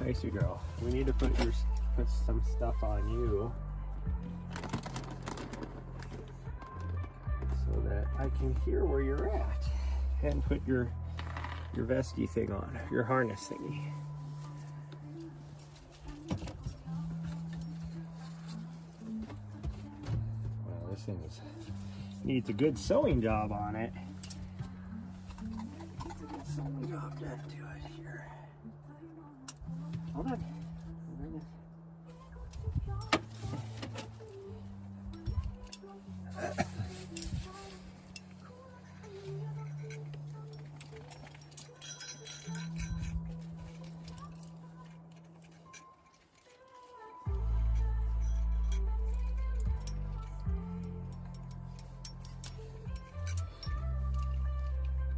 Icy girl. We need to put some stuff on you so that I can hear where you're at, and put your vesty thing on, your harness thingy. Well, this thing needs a good sewing job on it. Needs a good sewing job done to it here. Hold on.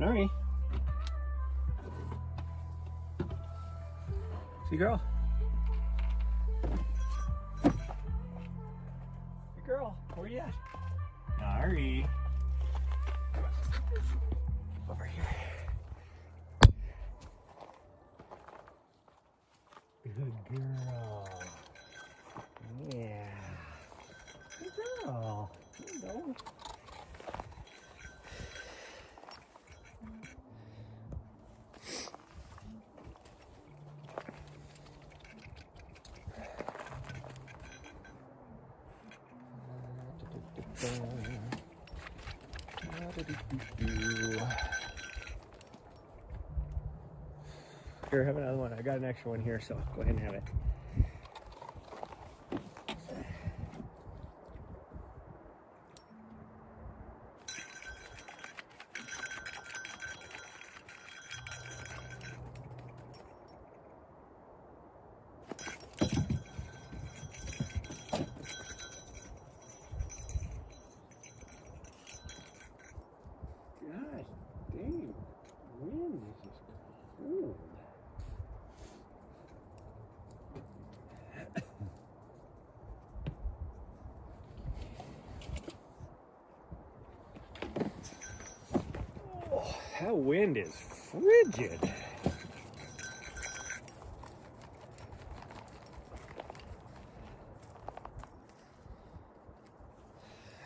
All right. See, girl. Hey, girl, where you at? Ari. Over here. Good girl. Yeah. Good girl. Here you go. Here, have another one. I got an extra one here, so go ahead and have it. Gosh dang, wind is just cold. Oh, that wind is frigid.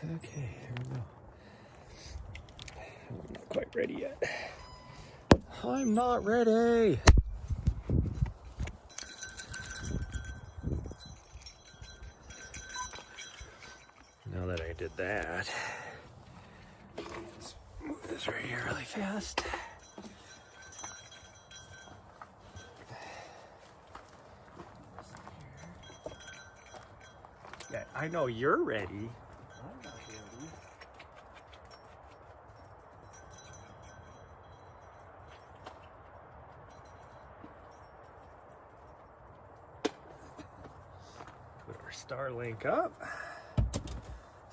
Okay, here we go. I'm not quite ready yet. I'm not ready. Now that I did that, let's move this right here really fast. Yeah, I know you're ready. I'm not ready. Put our Starlink up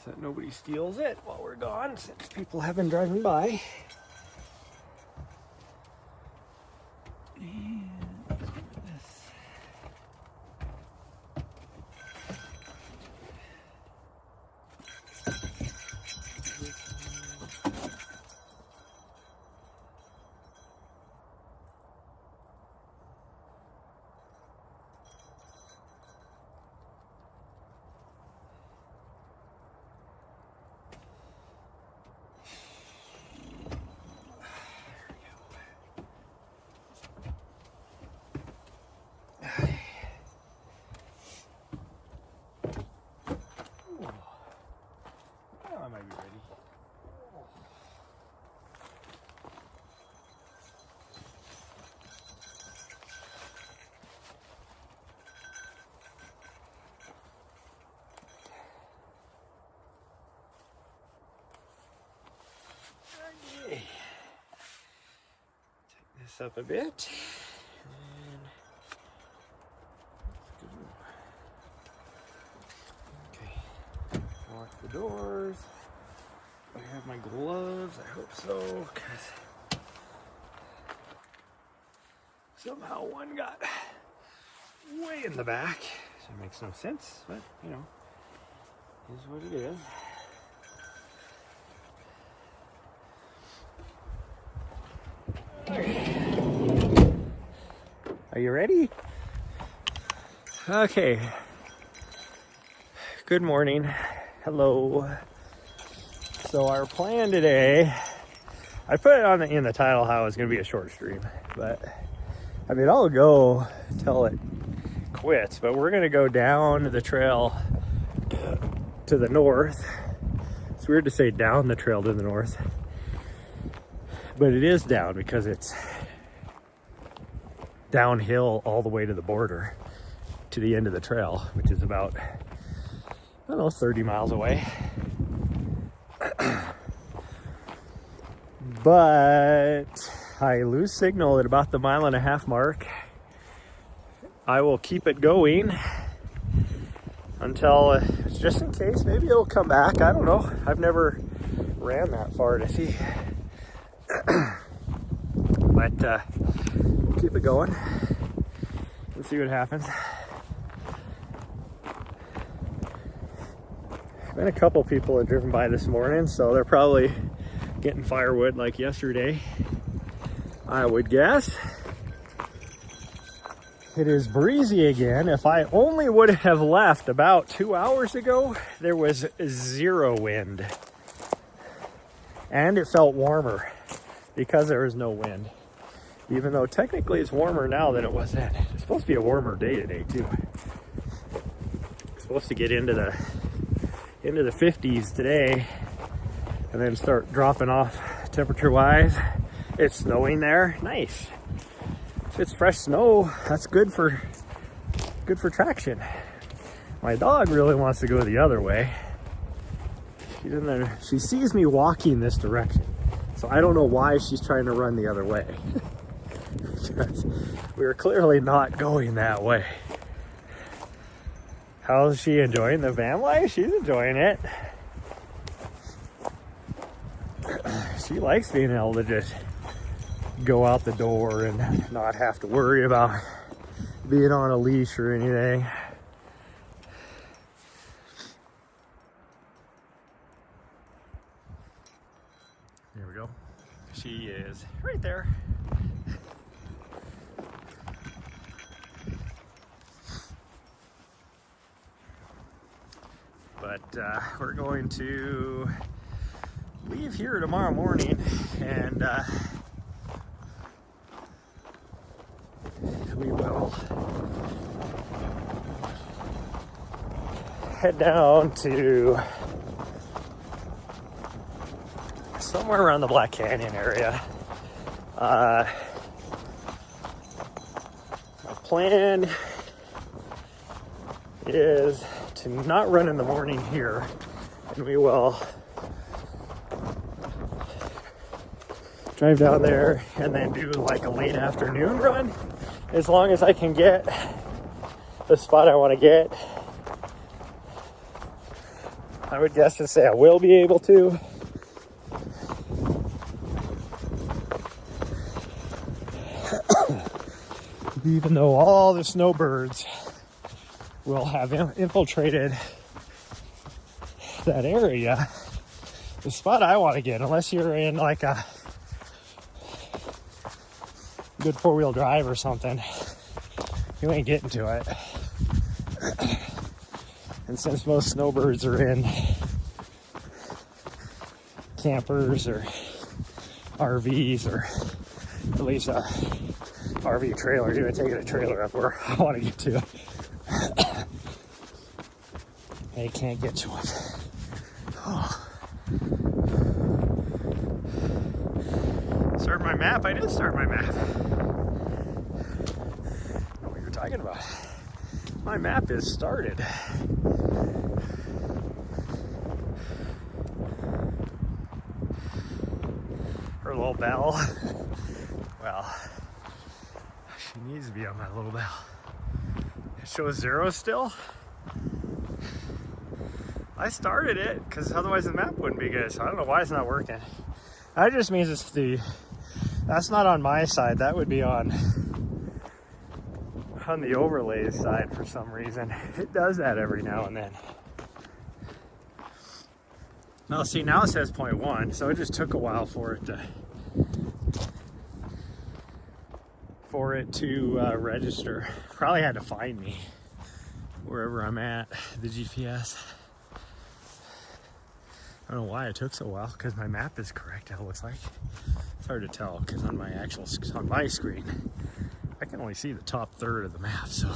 so that nobody steals it while we're gone, since people have been driving by. And this. I might be ready. Okay. Tighten this up a bit. And okay. Lock the doors. I have my gloves. I hope so, because somehow one got way in the back. So it makes no sense, but you know, is what it is. Are you ready? Okay. Good morning. Hello. So our plan today, I put it in the title how it's going to be a short stream, but I mean, I'll go till it quits, but we're going to go down the trail to the north. It's weird to say down the trail to the north, but it is down because it's downhill all the way to the border to the end of the trail, which is about, I don't know, 30 miles away. But I lose signal at about the 1.5 mile mark. I will keep it going until, just in case, maybe it'll come back. I don't know. I've never ran that far to see. But we'll keep it going and see what happens. Been a couple people have driven by this morning, so they're probably getting firewood like yesterday, I would guess. It is breezy again. If I only would have left about 2 hours ago, there was 0 wind. And it felt warmer because there was no wind. Even though technically it's warmer now than it was then. It's supposed to be a warmer day today too. It's supposed to get into the 50s today and then start dropping off temperature wise. It's snowing there. Nice. If it's fresh snow, that's good for traction. My dog really wants to go the other way. She's in there. She sees me walking this direction, so I don't know why she's trying to run the other way. Because we're clearly not going that way. How's she enjoying the van life? She's enjoying it. She likes being able to just go out the door and not have to worry about being on a leash or anything. There we go. She is right there. But we're going to leave here tomorrow morning and we will head down to somewhere around the Black Canyon area. Our plan is to not run in the morning here, and we will drive down there and then do like a late afternoon run, as long as I can get the spot I want to get. I would guess to say I will be able to. Even though all the snowbirds will have infiltrated that area, the spot I want to get, unless you're in like a good 4-wheel drive or something, you ain't getting to it. And since most snowbirds are in campers or RVs, or at least a RV trailer, you're taking a trailer up where I want to get to. They can't get to it. Oh. Start my map. I did start my map. I don't know what you're talking about. My map is started. Her little bell. Well, she needs to be on my little bell. It shows 0 still. I started it because otherwise the map wouldn't be good. So I don't know why it's not working. That just means that's not on my side. That would be on the overlays side for some reason. It does that every now and then. Now see, now it says 0.1, so it just took a while for it to register. Probably had to find me. wherever I'm at, the GPS. I don't know why it took so well, because my map is correct, it looks like. It's hard to tell, because on my screen, I can only see the top third of the map, so.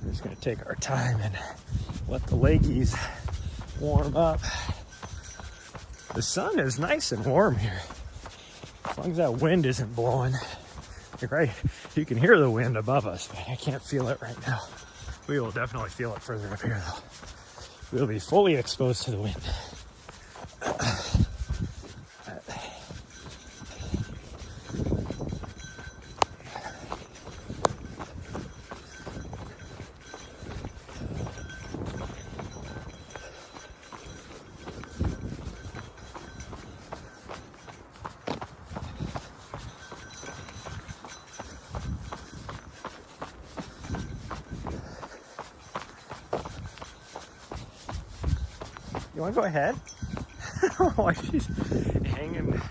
We're just gonna take our time and let the leggies warm up. The sun is nice and warm here. As long as that wind isn't blowing. You're right, you can hear the wind above us, but I can't feel it right now. We will definitely feel it further up here though. We'll be fully exposed to the wind. You want to go ahead? Why she's hanging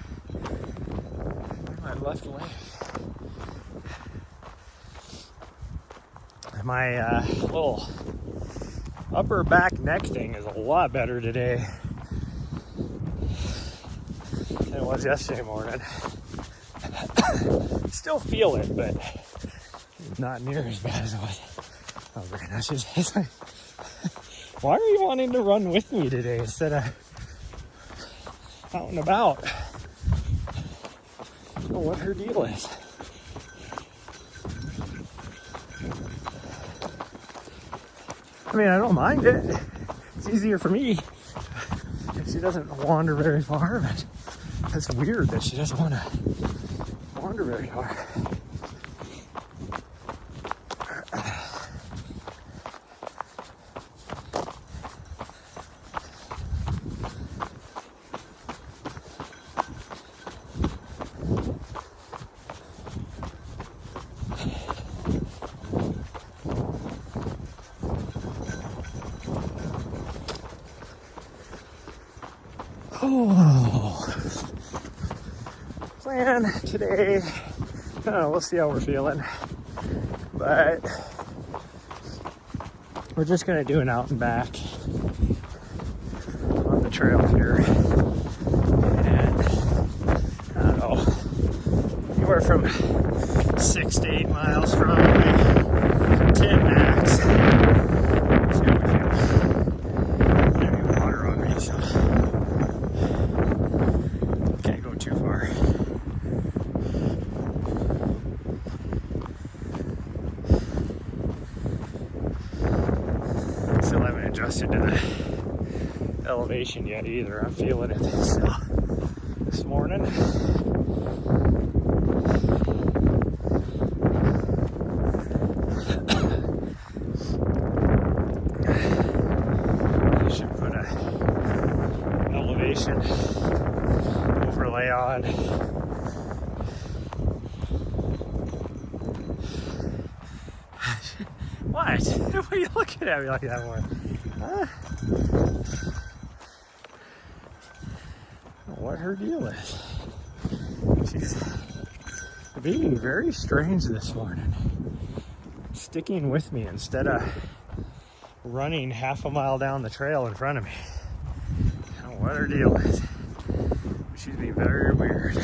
my left leg. My little upper back neck thing is a lot better today than it was yesterday morning. Still feel it, but not near as bad as it was. Oh, very nice. It's like, why are you wanting to run with me today instead of out and about? I don't know what her deal is. I mean, I don't mind it. It's easier for me. She doesn't wander very far, but that's weird that she doesn't want to wander very far. Oh, plan today, I don't know, we'll see how we're feeling, but we're just gonna do an out and back on the trail here, and I don't know, anywhere from 6 to 8 miles from 10 max. See how we feel. Maybe water on me, so can't go too far. Still haven't adjusted to the elevation yet either. I'm feeling it still this morning. I should put a elevation overlay on. What? Why are you looking at me like that one? Huh? I don't know what her deal is. She's being very strange this morning. Sticking with me instead of running half a mile down the trail in front of me. I don't know what her deal is. She's being very weird.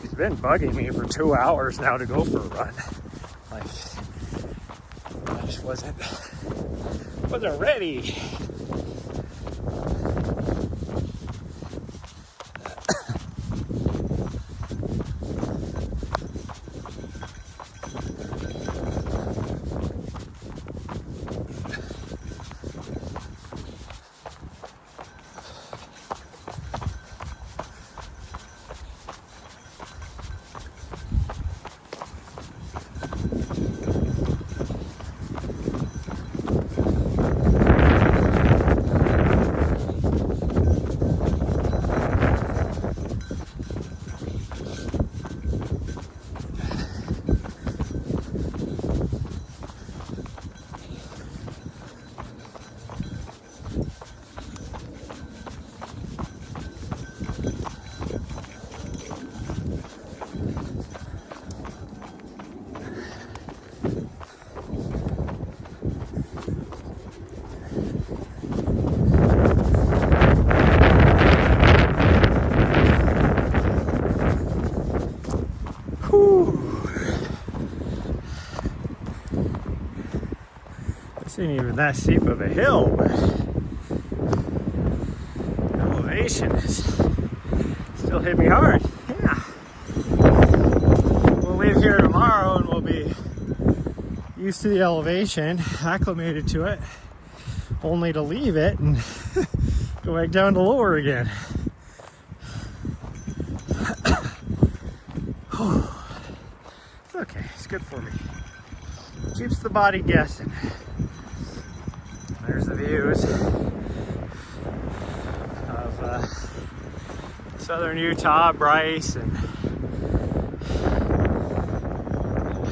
She's been bugging me for 2 hours now to go for a run. Like, I just wasn't ready. Whew. This ain't even that steep of a hill, but the elevation is still hit me hard. Yeah. We'll leave here tomorrow and we'll be used to the elevation, acclimated to it, only to leave it and go back down to lower again. It's okay, it's good for me. Keeps the body guessing. There's the views of southern Utah, Bryce, and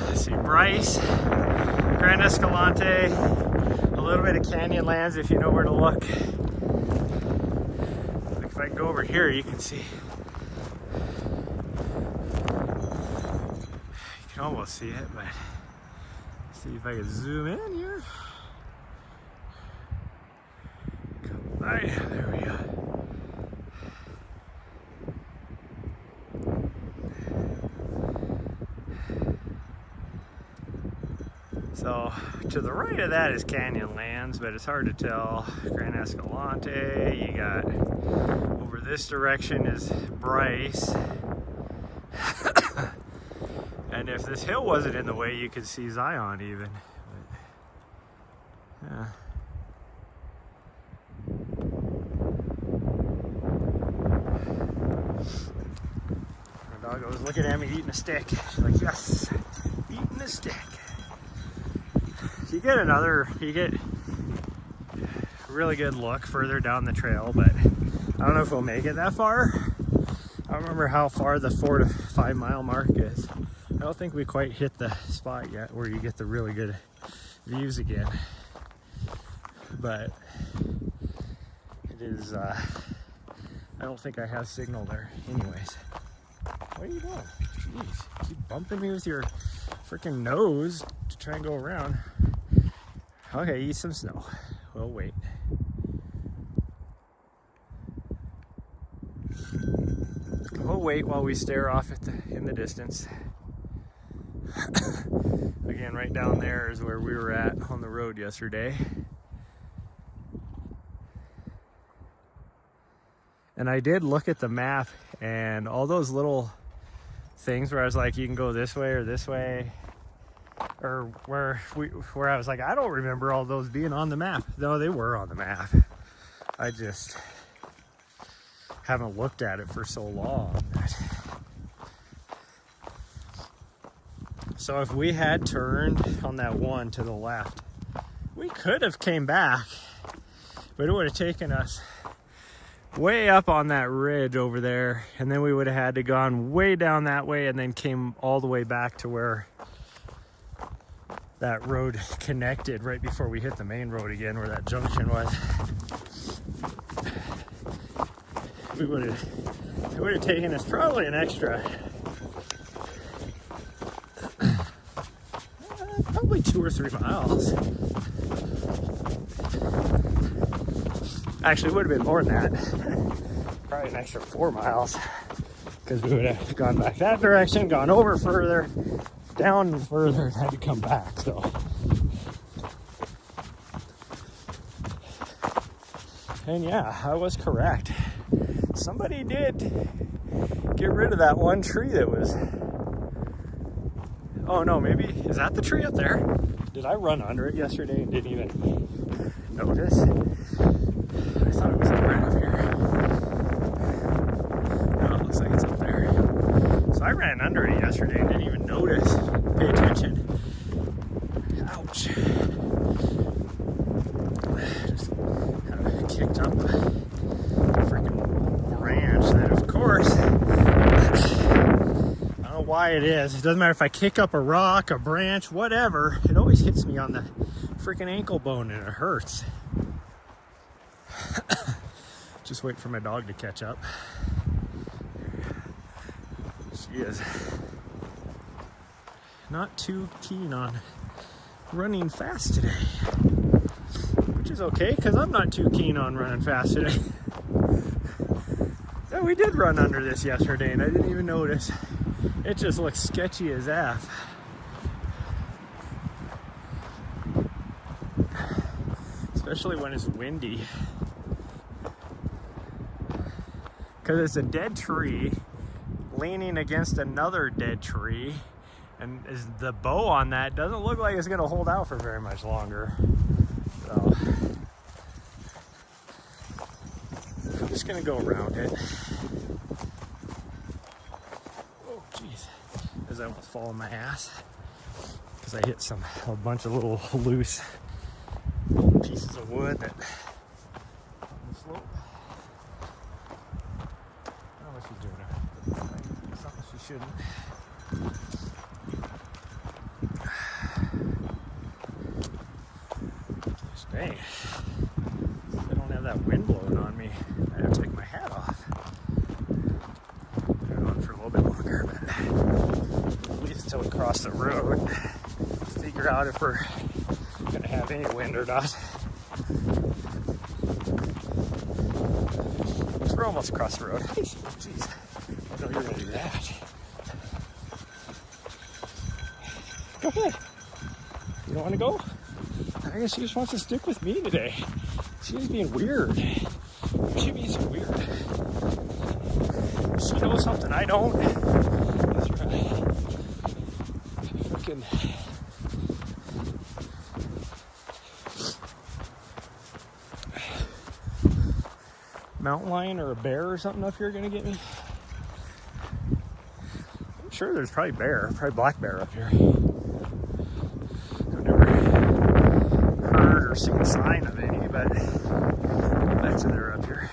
let's see, Bryce, Grand Escalante, a little bit of Canyonlands if you know where to look. Like if I go over here, you can see. You can almost see it, but see if I can zoom in here. Right, there we go. So to the right of that is Canyonlands, but it's hard to tell. Grand Escalante, you got over this direction is Bryce. And if this hill wasn't in the way, you could see Zion even. But, yeah. My dog was looking at me eating a stick. She's like, yes, eating a stick. So you get a really good look further down the trail, but I don't know if we'll make it that far. I don't remember how far the 4 to 5 mile mark is. I don't think we quite hit the spot yet where you get the really good views again. But it is, I don't think I have signal there anyways. What are you doing? Jeez, keep bumping me with your freaking nose to try and go around. Okay, eat some snow. We'll wait. We'll wait while we stare off in the distance. Again, right down there is where we were at on the road yesterday. And I did look at the map and all those little things where I was like, you can go this way or this way, or where I was like, I don't remember all those being on the map. No, they were on the map. I just haven't looked at it for so long. So if we had turned on that one to the left, we could have came back, but it would have taken us way up on that ridge over there, and then we would have had to gone way down that way and then came all the way back to where that road connected right before we hit the main road again, where that junction was. It would have taken us probably an extra probably 2 or 3 miles. Actually, it would have been more than that. Probably an extra 4 miles, because we would have gone back that direction, gone over further, down further, and had to come back. So, and yeah, I was correct. Somebody did get rid of that one tree that was, oh no, maybe, is that the tree up there? Did I run under it yesterday and didn't even notice? I thought it was like right up here. No, it looks like it's up there. So I ran under it yesterday and didn't even notice. Pay attention. Ouch. Just kind of kicked up a freaking branch that, of course, I don't know why it is. It doesn't matter if I kick up a rock, a branch, whatever. It always hits me on the freaking ankle bone and it hurts. Just wait for my dog to catch up. She is not too keen on running fast today, which is okay because I'm not too keen on running fast today. Yeah, we did run under this yesterday and I didn't even notice. It just looks sketchy as F. Especially when it's windy. Because it's a dead tree leaning against another dead tree. And the bow on that doesn't look like it's gonna hold out for very much longer. So I'm just gonna go around it. Oh geez, as I almost fall on my ass. Because I hit a bunch of little loose pieces of wood that on the slope. I don't know what she's doing. Something she shouldn't. Dang. I don't have that wind blowing on me. I have to take my hat off. I've been on for a little bit longer, but at least until we cross the road, figure out if we're gonna have any wind or not. We're almost across the road. Jeez, I know you're gonna do that. Go ahead. You don't want to go? I guess she just wants to stick with me today. She's being weird. She's being so weird. She knows something I don't. That's right. Freaking. Mountain lion or a bear or something up here gonna get me? I'm sure there's probably black bear up here. I've never heard or seen a sign of any, but I bet you they're up here.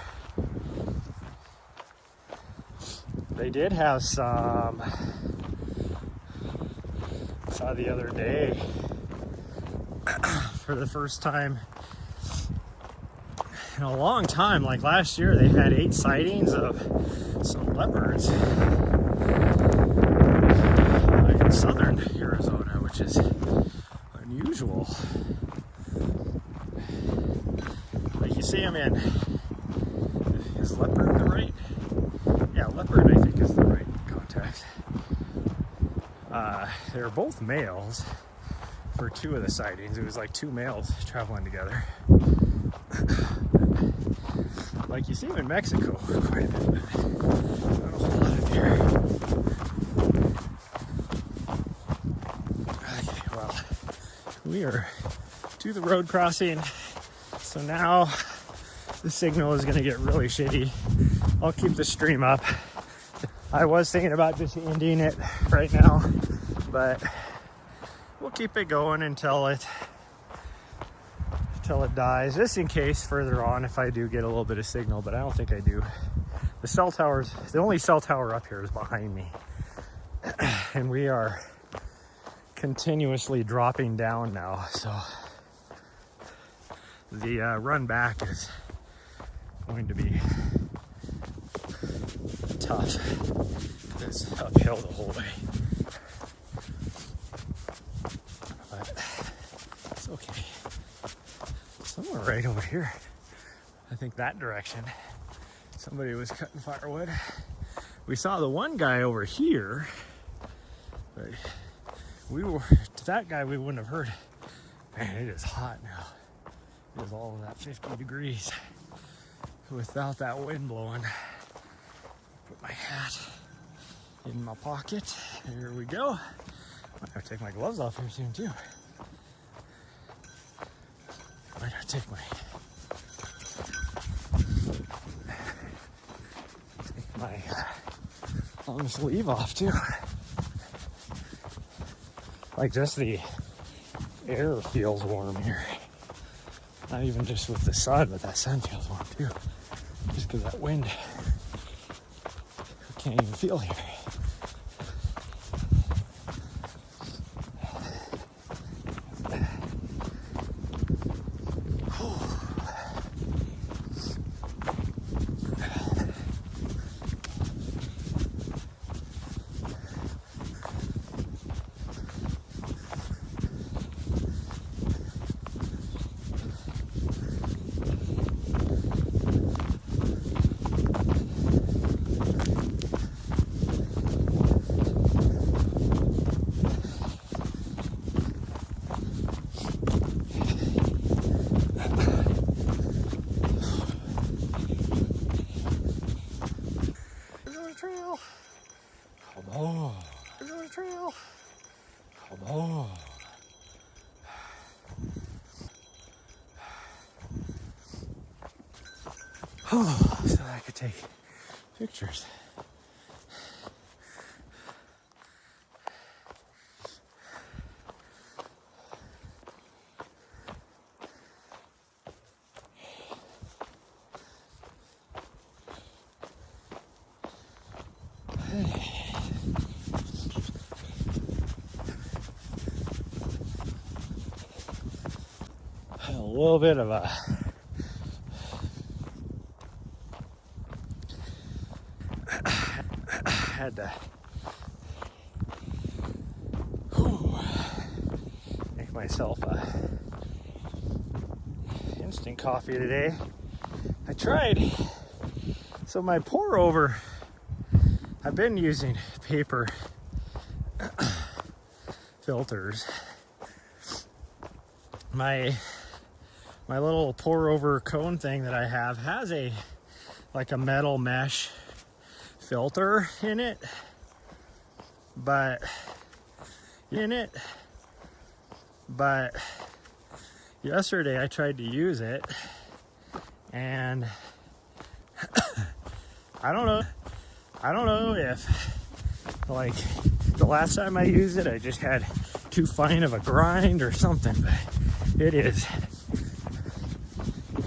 They did have some, saw the other day, for the first time in a long time, like last year, they had 8 sightings of some leopards like in southern Arizona, which is unusual. Like you see them in, is leopard the right? Yeah, leopard I think is the right context. They're both males for 2 of the sightings. It was like 2 males traveling together. Like you see them in Mexico quite a bit, but not a whole lot up here. Okay, well, we are to the road crossing, so now the signal is going to get really shitty. I'll keep the stream up. I was thinking about just ending it right now, but we'll keep it going until it dies, just in case further on if I do get a little bit of signal, but I don't think I do. The only cell tower up here is behind me, and we are continuously dropping down now, so the run back is going to be tough. It's uphill the whole way, but it's okay. Somewhere right over here, I think that direction, somebody was cutting firewood. We saw the one guy over here, but that guy we wouldn't have heard. Man, it is hot now. It is all of that 50 degrees without that wind blowing. Put my hat in my pocket. Here we go. I have to take my gloves off here soon too. I gotta take my long sleeve off too. Like, just the air feels warm here. Not even just with the sun, but that sun feels warm too. Just because that wind, I can't even feel here. my trail. Come on. Oh, so I could take pictures. A little bit of a had to make myself a instant coffee today. I tried. So my pour over, I've been using paper filters. My little pour over cone thing that I have has a like a metal mesh filter in it, but yesterday I tried to use it and I don't know if like the last time I used it I just had too fine of a grind or something, but it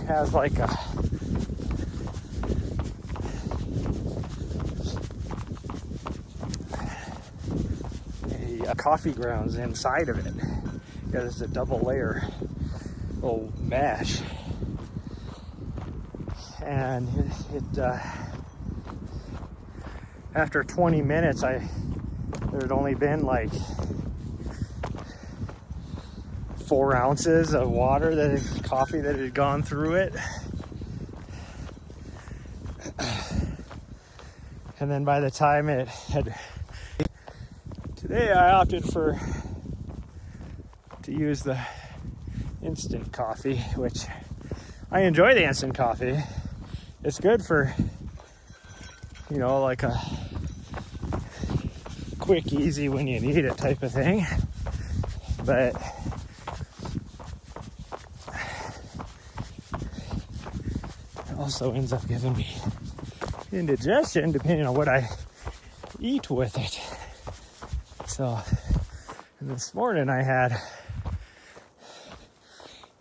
has like a coffee grounds inside of it because it's a double layer little mesh, and it after 20 minutes there'd only been like 4 ounces of water coffee that had gone through it. And then by the time it had, today I opted to use the instant coffee, which I enjoy the instant coffee. It's good for, you know, like a quick, easy when you need it type of thing. But it also ends up giving me indigestion depending on what I eat with it. So, and this morning I had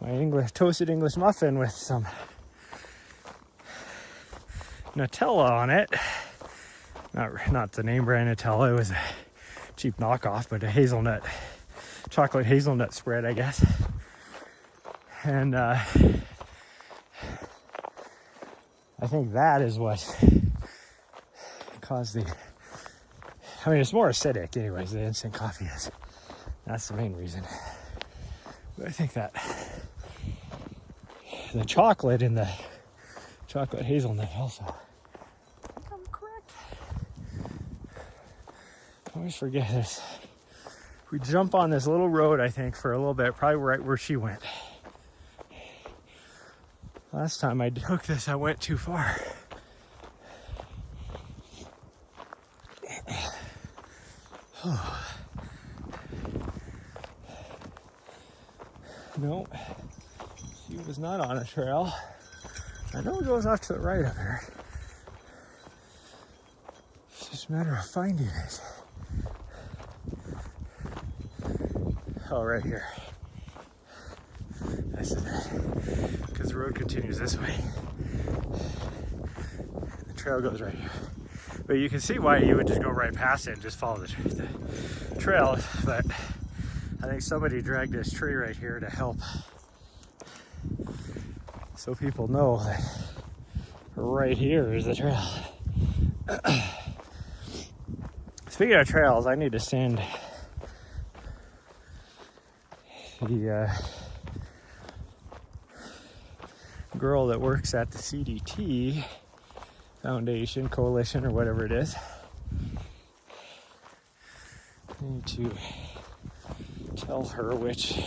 my toasted English muffin with some Nutella on it. Not the name brand Nutella, it was a cheap knockoff, but a chocolate hazelnut spread, I guess. And I think that is what caused it's more acidic anyways, the instant coffee is. That's the main reason. But I think that the chocolate in the chocolate hazelnut also. I think I'm correct. I always forget this. We jump on this little road, I think, for a little bit, probably right where she went. Last time I took this, I went too far. No, she was not on a trail. I know it goes off to the right of her. It's just a matter of finding it. Oh, right here. This is it. Because the road continues this way. The trail goes right here. But you can see why you would just go right past it and just follow the trail. But I think somebody dragged this tree right here to help, so people know that right here is the trail. Speaking of trails, I need to send the girl that works at the CDT Foundation, Coalition, or whatever it is. I need to tell her which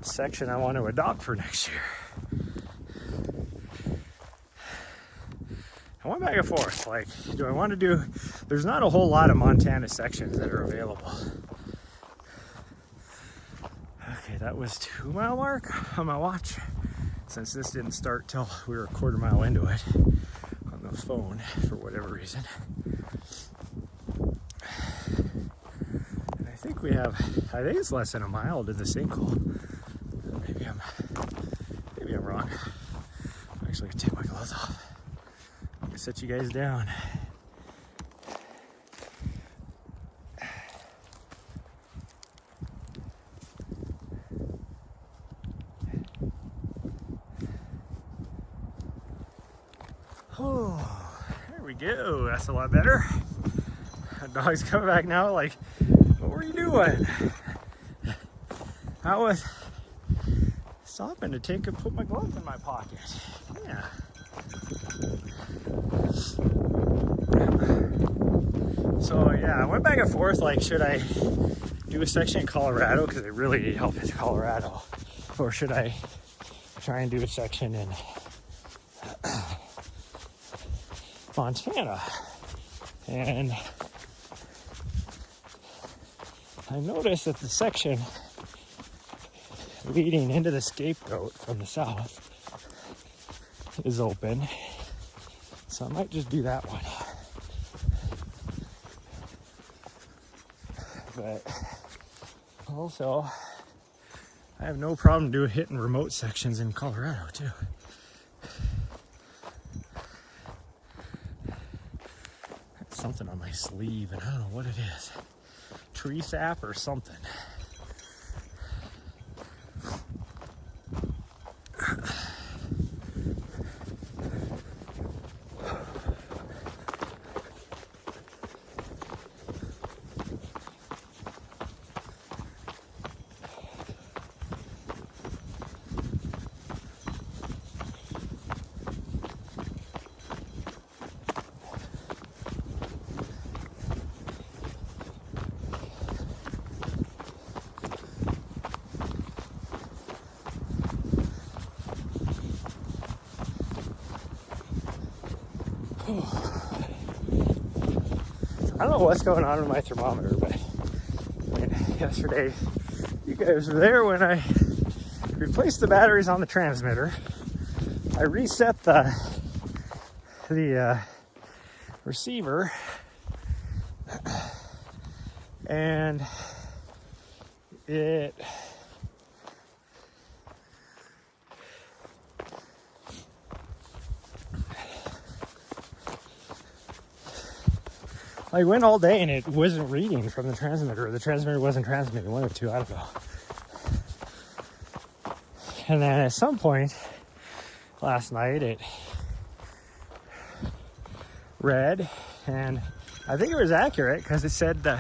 section I want to adopt for next year. I went back and forth, like, do I want to do there's not a whole lot of Montana sections that are available. Okay, that was 2 mile mark on my watch, since this didn't start till we were a quarter mile into it on the phone for whatever reason. And I think I think it's less than a mile to the sinkhole. Maybe I'm wrong. I'm actually gonna take my gloves off. I'm gonna set you guys down. Oh, there we go. That's a lot better. The dog's coming back now like, what were you doing? I was stopping to put my gloves in my pocket. Yeah. So yeah, I went back and forth, like, should I do a section in Colorado, because I really need help in Colorado, or should I try and do a section in Montana? And I noticed that the section leading into the scapegoat from the south is open, so I might just do that one. But also, I have no problem hitting remote sections in Colorado too. Something on my sleeve, and I don't know what it is. Tree sap or something. I don't know what's going on with my thermometer, but yesterday you guys were there when I replaced the batteries on the transmitter. I reset the receiver, and it I went all day and it wasn't reading from the transmitter, or the transmitter wasn't transmitting, one or two, I don't know. And then at some point last night it read, and I think it was accurate because it said the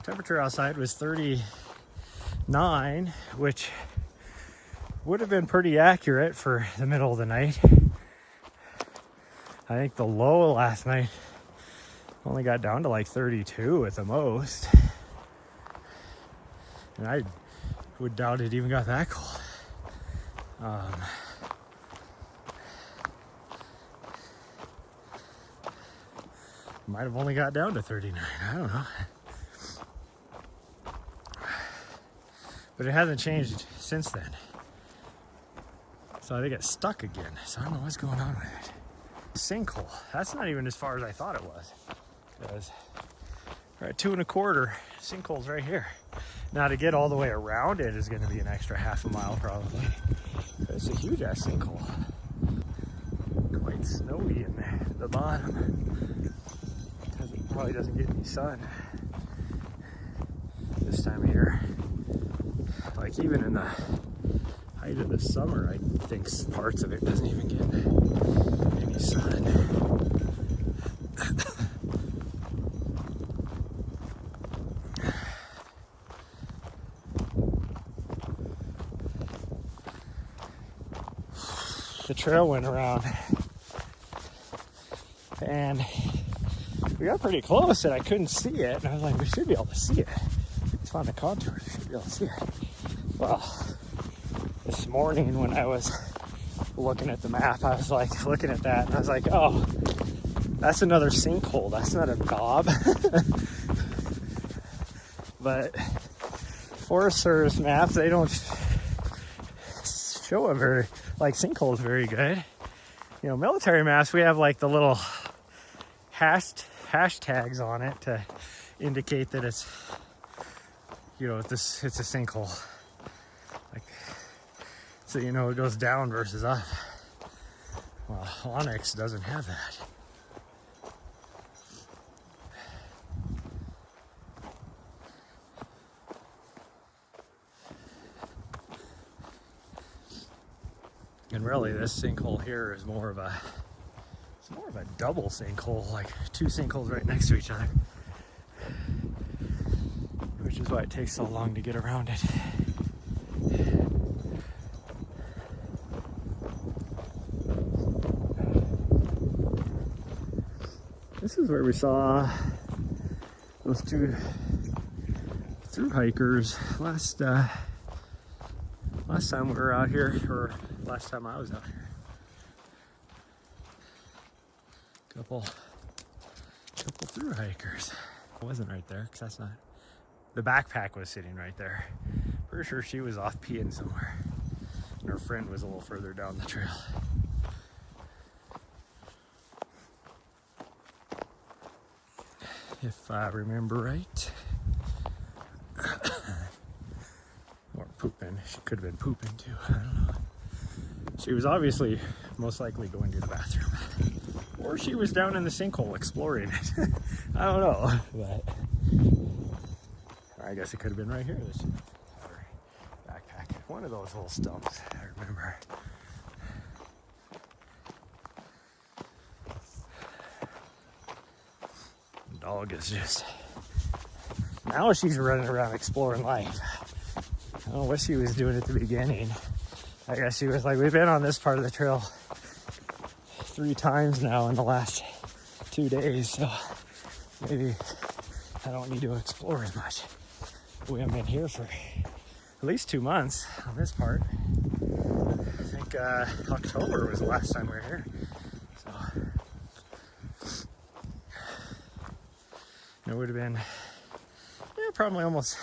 temperature outside was 39, which would have been pretty accurate for the middle of the night. I think the low last night only got down to like 32 at the most, and I would doubt it even got that cold. Might have only got down to 39, I don't know, but it hasn't changed since then, so I think it's stuck again. So I don't know what's going on with it. Sinkhole, that's not even as far as I thought it was, because we're at 2 1/4. Sinkhole's right here. Now to get all the way around it is going to be an extra half a mile probably. It's a huge ass sinkhole. Quite snowy in the bottom. It probably doesn't get any sun this time of year. Like even in the height of the summer, I think parts of it doesn't even get any sun. The trail went around and we got pretty close and I couldn't see it, and I was like, we should be able to see it. It's on the contours, we should be able to see it. Well, this morning when I was looking at the map, I was like looking at that and I was like, oh, That's another sinkhole. That's not a gob. But Forest Service maps, they don't show a very, like, sinkholes very good. You know, military maps, we have like the little hashtags on it to indicate that it's, you know, it's a sinkhole. Like, so you know it goes down versus up. Well, Onyx doesn't have that. And really, this sinkhole here is more of a double sinkhole, like two sinkholes right next to each other, which is why it takes so long to get around it. This is where we saw those two through hikers last time we were out here, or last time I was out here. Couple through hikers. It wasn't right there, because that's not. The backpack was sitting right there. Pretty sure she was off peeing somewhere. And her friend was a little further down the trail. If I remember right. Or pooping. She could have been pooping too. I don't know. She was obviously most likely going to the bathroom. Or she was down in the sinkhole exploring it. I don't know. But I guess it could have been right here. This backpack. One of those little stumps, I remember. The dog is just... Now she's running around exploring life. I don't know what she was doing at the beginning. I guess she was like, we've been on this part of the trail 3 times now in the last 2 days, so maybe I don't need to explore as much. We haven't been here for at least 2 months on this part. I think October was the last time we were here. So it would have been, yeah, probably almost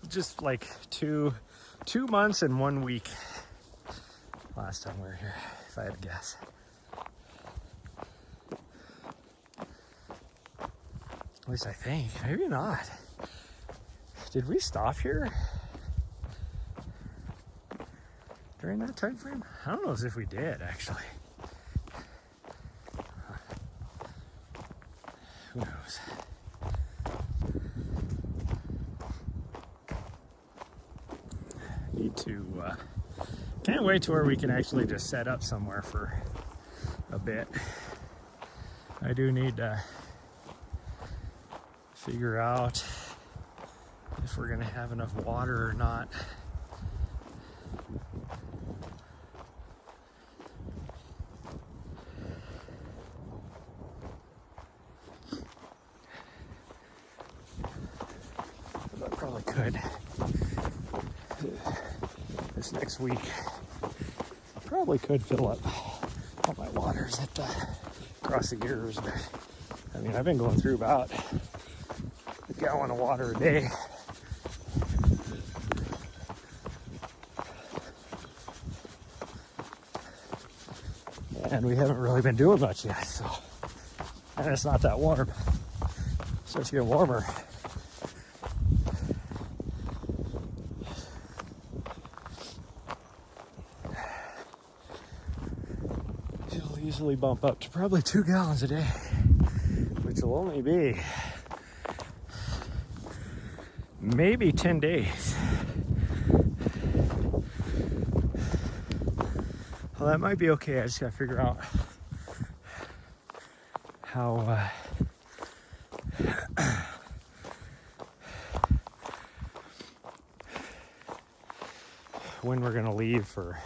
just like two months and 1 week last time we were here, if I had to guess. At least I think. Maybe not. Did we stop here during that time frame? I don't know as if we did, actually. Who knows? Need to, can't wait to where we can actually just set up somewhere for a bit. I do need to figure out if we're gonna have enough water or not. I probably could. This next week, probably could fill up all my waters at across the years, but I mean, I've been going through about a gallon of water a day. And we haven't really been doing much yet, so, and it's not that warm. It starts to get warmer. It'll easily bump up to probably 2 gallons a day, which will only be maybe 10 days. Well, that might be okay. I just gotta figure out how when we're gonna leave for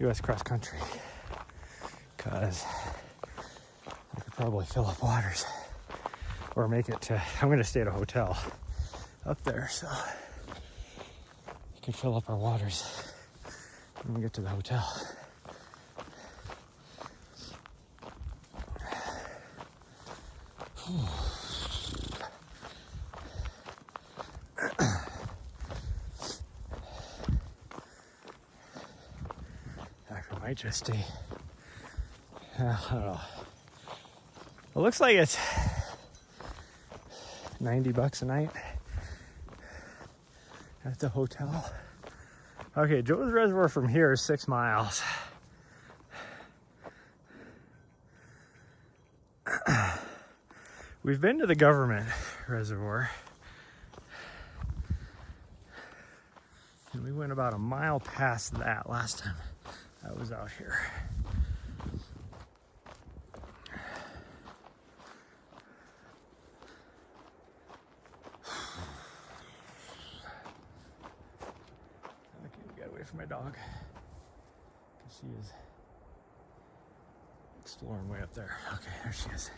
U.S. cross country, because I could probably fill up waters or make it to, I'm gonna stay at a hotel up there, so we can fill up our waters when we get to the hotel. I might just stay. I don't know. It looks like it's $90 a night at the hotel. Okay, Joe's Reservoir from here is 6 miles. We've been to the government reservoir. And we went about a mile past that last time I was out here. Okay, we gotta wait for my dog. Because she is exploring way up there. Okay, there she is.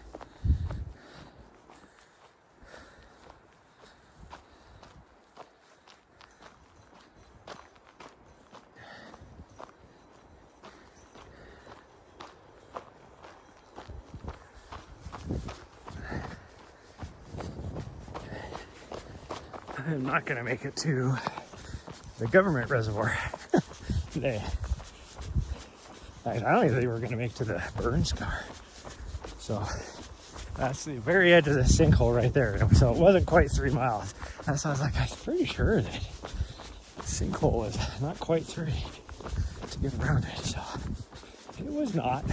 I'm not gonna make it to the government reservoir today. I don't even think we're gonna make it to the Burns car. So that's the very edge of the sinkhole right there. So it wasn't quite 3 miles. That's why I was like, I'm pretty sure that the sinkhole was not quite 3 to get around it. So it was not.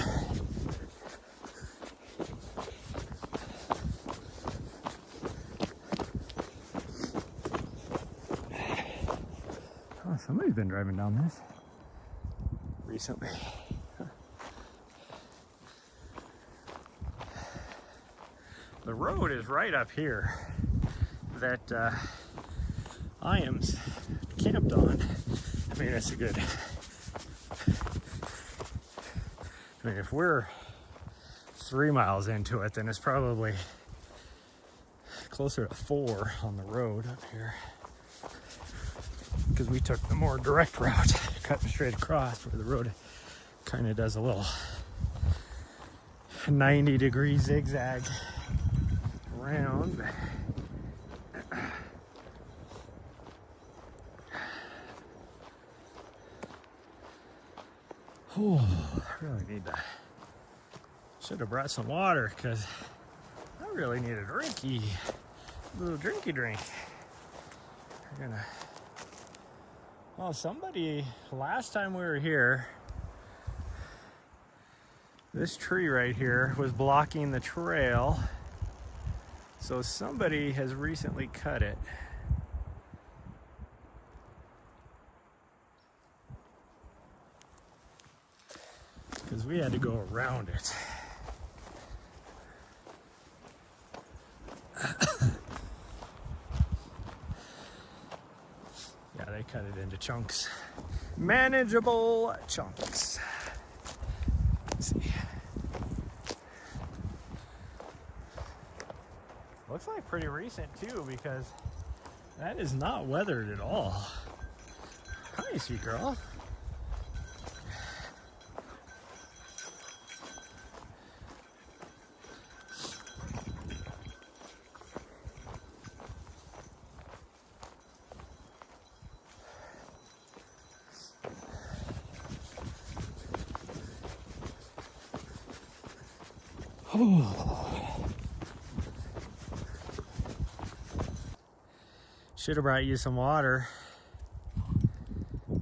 Somebody's been driving down this recently. The road is right up here that I am camped on. I mean, it's a good... I mean, if we're 3 miles into it, then it's probably closer to 4 on the road up here. Because we took the more direct route, cutting straight across, where the road kind of does a little 90-degree zigzag around. Oh, I really need that. Should have brought some water, because I really need a little drinky drink. We're gonna... Well, somebody, last time we were here, this tree right here was blocking the trail. So somebody has recently cut it. Because we had to go around it. They cut it into chunks. Manageable chunks. Let's see. Looks like pretty recent too, because that is not weathered at all. Hi, sweet girl. Should have brought you some water.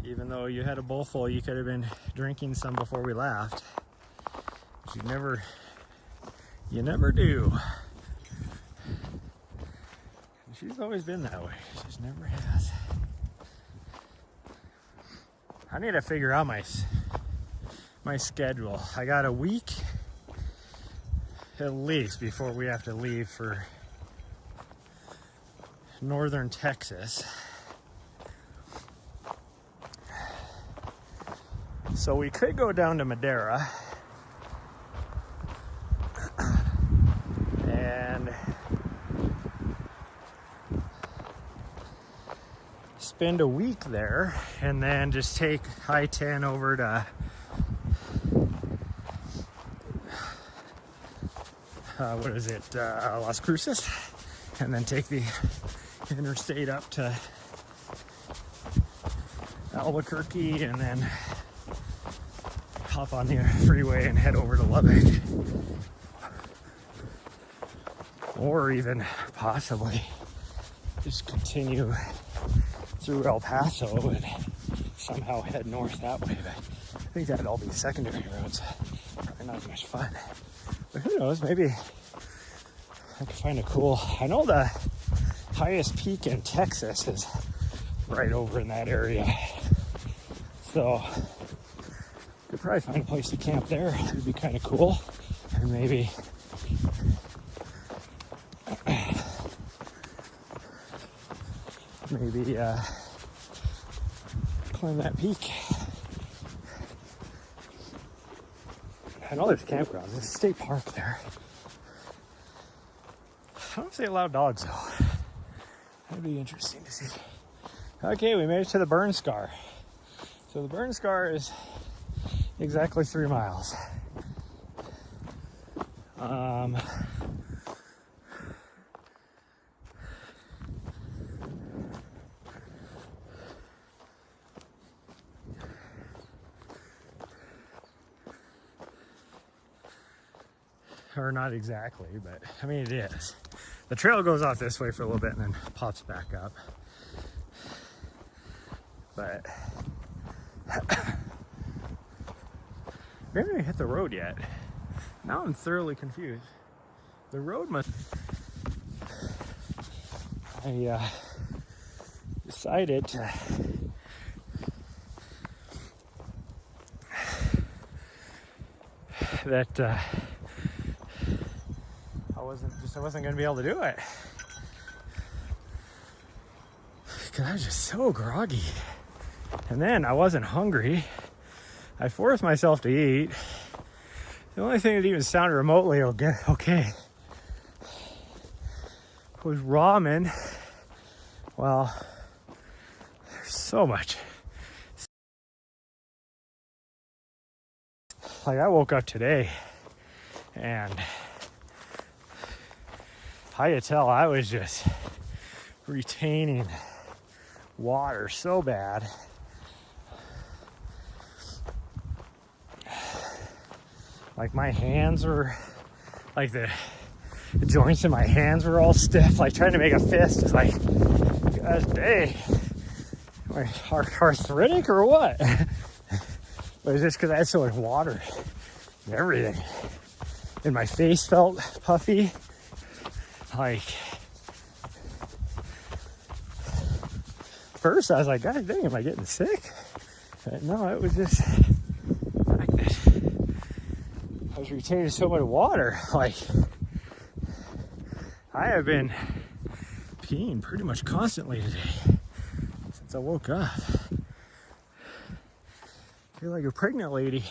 Even though you had a bowl full, you could have been drinking some before we left. But you never do. She's always been that way. She just never has. I need to figure out my schedule. I got a week at least before we have to leave for northern Texas. So we could go down to Madera and spend a week there, and then just take I-10 over to what is it, Las Cruces, and then take the interstate up to Albuquerque, and then hop on the freeway and head over to Lubbock. Or even possibly just continue through El Paso and somehow head north that way. But I think that'd all be secondary roads. Probably not as much fun. But who knows, maybe I could find a cool... I know the highest peak in Texas is right over in that area. So could probably find a place to camp there. It'd be kind of cool. And maybe climb that peak. I know there's campgrounds. There's a state park there. I don't know if they allow dogs though. That'd be interesting to see. Okay, we made it to the burn scar. So the burn scar is exactly 3 miles. Or not exactly, but I mean it is. The trail goes off this way for a little bit and then pops back up. But we haven't even hit the road yet. Now I'm thoroughly confused. The road must... I decided to that I wasn't going to be able to do it because I was just so groggy. And then I wasn't hungry. I forced myself to eat. The only thing that even sounded remotely okay was ramen. Well, there's so much. Like, I woke up today and I could tell I was just retaining water so bad. Like, my hands were, like, the joints in my hands were all stiff. Like, trying to make a fist is like, gosh dang, am I arthritic or what? But it's just because I had so much water and everything. And my face felt puffy. Like, first I was like, God dang, am I getting sick? But no, it was just like this. I was retaining so much water. Like, I have been peeing pretty much constantly today since I woke up. I feel like a pregnant lady.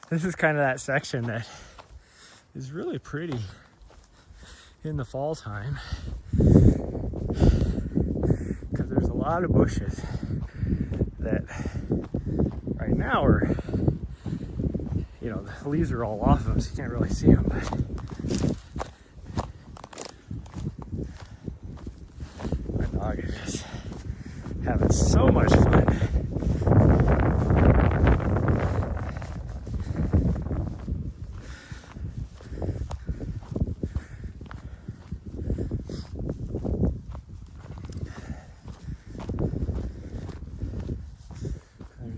This is kind of that section that is really pretty in the fall time because there's a lot of bushes that right now are, you know, the leaves are all off them, so you can't really see them. But my dog is just having so much fun.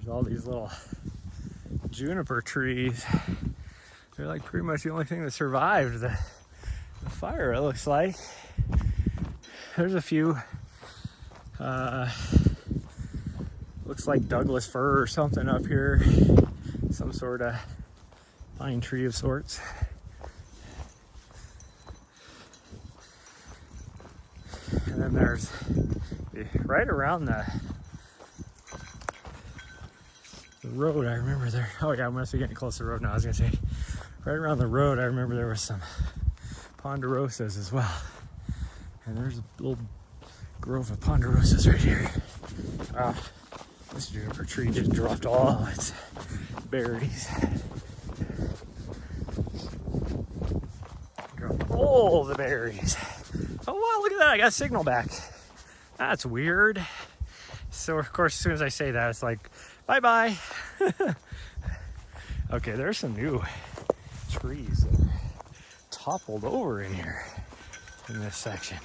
All these little juniper trees. They're like pretty much the only thing that survived the fire, it looks like. There's a few looks like Douglas fir or something up here, some sort of pine tree of sorts. And then there's right around the road, I remember there. Oh yeah, I must be getting close to the road now. I was gonna say, right around the road, I remember there was some ponderosas as well. And there's a little grove of ponderosas right here. This juniper tree just dropped all its berries. Dropped all the berries. Oh wow, look at that, I got a signal back. That's weird. So of course, as soon as I say that, it's like, bye-bye. Okay, there's some new trees that are toppled over in here in this section.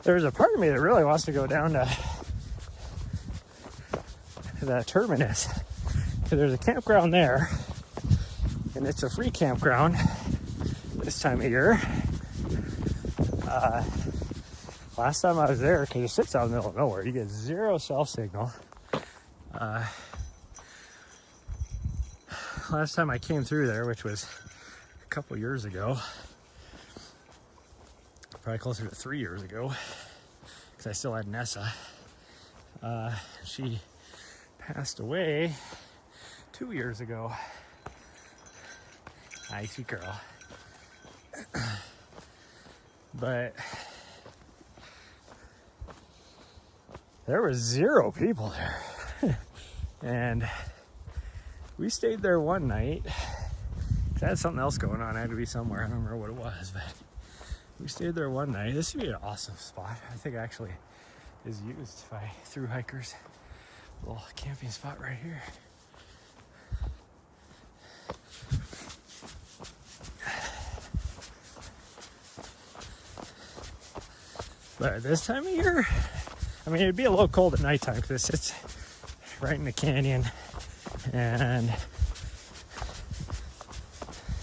There's a part of me that really wants to go down to the terminus. There's a campground there, and it's a free campground this time of year. Last time I was there, because it sits out in the middle of nowhere, you get zero cell signal. Last time I came through there, which was a couple years ago, probably closer to 3 years ago, because I still had Nessa. She passed away 2 years ago. Hi, sweet girl. But there were 0 people there. And we stayed there one night. I had something else going on. I had to be somewhere. I don't remember what it was, but we stayed there one night. This would be an awesome spot. I think actually is used by thru hikers. A little camping spot right here. But this time of year, I mean, it'd be a little cold at nighttime because it sits right in the canyon. And I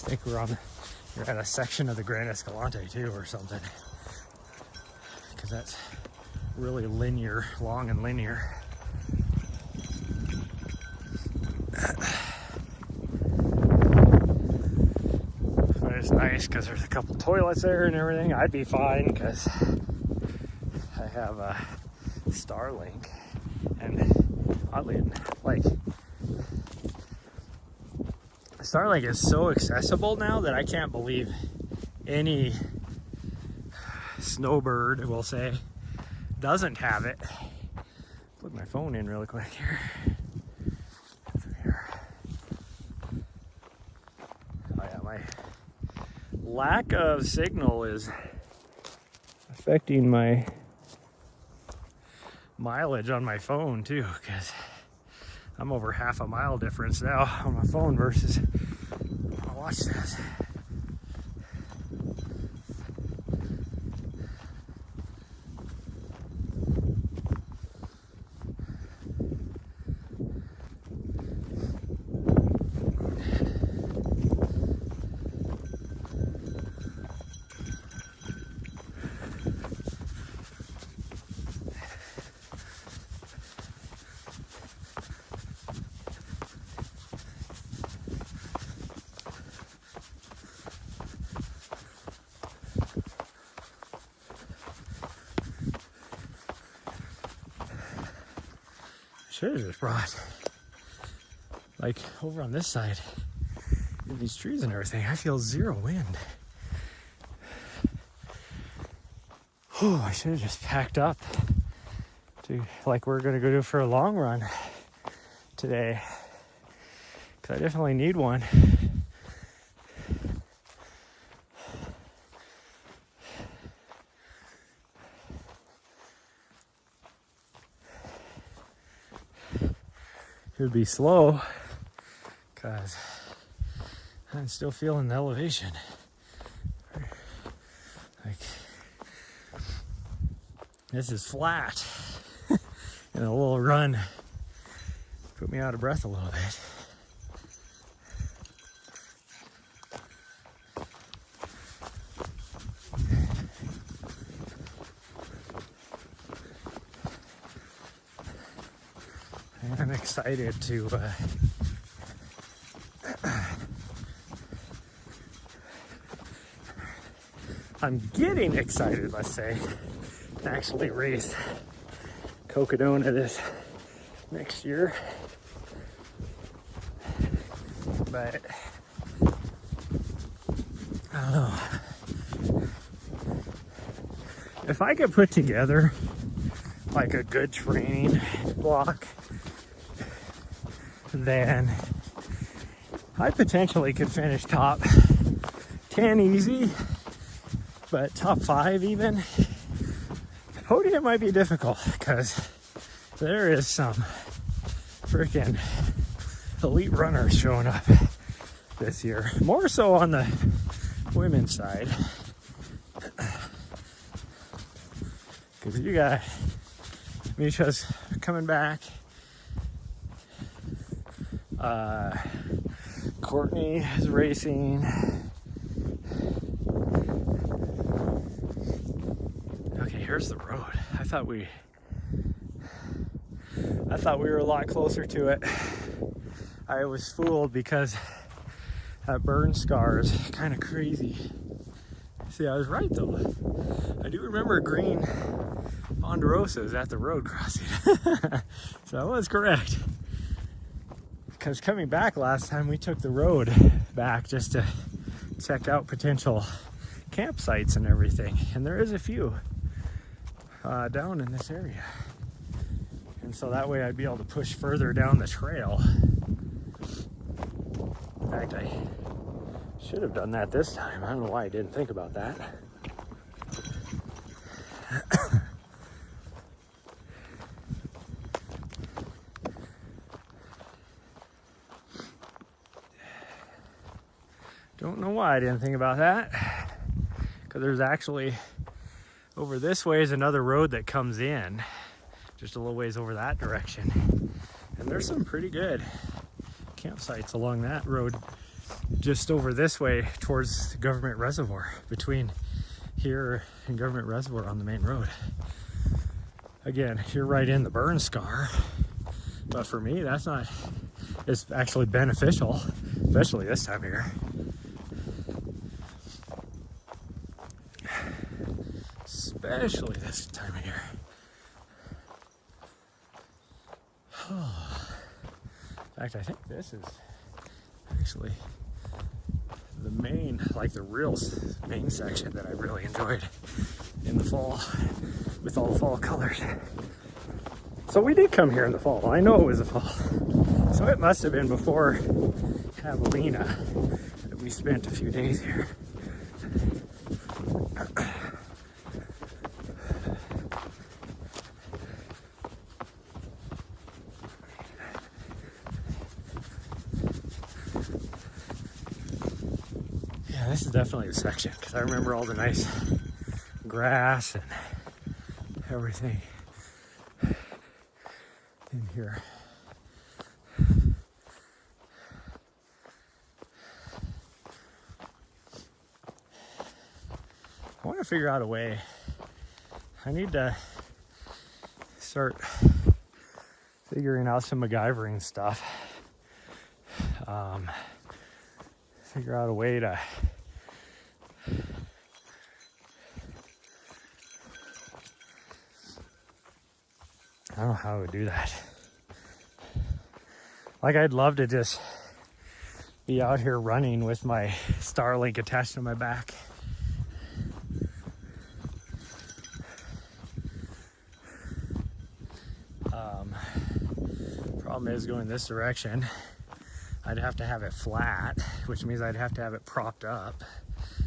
think we're at a section of the Grand Escalante too or something. Because that's really linear, long and linear. But it's nice because there's a couple toilets there and everything. I'd be fine because I have a Starlink, and oddly, like, Starlink is so accessible now that I can't believe any snowbird, we'll say, doesn't have it. Plug my phone in really quick here. Oh yeah, my lack of signal is affecting my mileage on my phone too, because I'm over half a mile difference now on my phone versus my watch says. Should have just brought, like, over on this side of these trees and everything. I feel 0 wind. Oh, I should have just packed up to, like, we're gonna go do for a long run today, because I definitely need one. It would be slow because I'm still feeling the elevation. Like, this is flat and a little run put me out of breath a little bit. I'm excited to I'm getting excited, let's say, to actually race Cocodona this next year. But I don't know. If I could put together like a good training block, then I potentially could finish top 10 easy, but top 5 even. Podium might be difficult because there is some freaking elite runners showing up this year. More so on the women's side. Because you got Misha's coming back. Courtney is racing. Okay, here's the road. I thought we were a lot closer to it. I was fooled because that burn scar is kind of crazy. See, I was right though. I do remember green Ponderosas at the road crossing. So I was correct. Because coming back last time, we took the road back just to check out potential campsites and everything. And there is a few down in this area. And so that way I'd be able to push further down the trail. In fact, I should have done that this time. I don't know why I didn't think about that. Don't know why I didn't think about that. Because there's actually, over this way is another road that comes in. Just a little ways over that direction. And there's some pretty good campsites along that road. Just over this way towards Government Reservoir. Between here and Government Reservoir on the main road. Again, you're right in the burn scar. But for me, that's not, it's actually beneficial. Especially this time of year. Especially this time of year. In fact, I think this is actually the main, like the real main section that I really enjoyed in the fall with all the fall colors. So we did come here in the fall. I know it was the fall. So it must have been before Javelina that we spent a few days here. This is definitely the section because I remember all the nice grass and everything in here. I want to figure out a way. I need to start figuring out some MacGyvering stuff. Figure out a way to I don't know how I would do that. Like, I'd love to just be out here running with my Starlink attached to my back. Problem is, going this direction, I'd have to have it flat, which means I'd have to have it propped up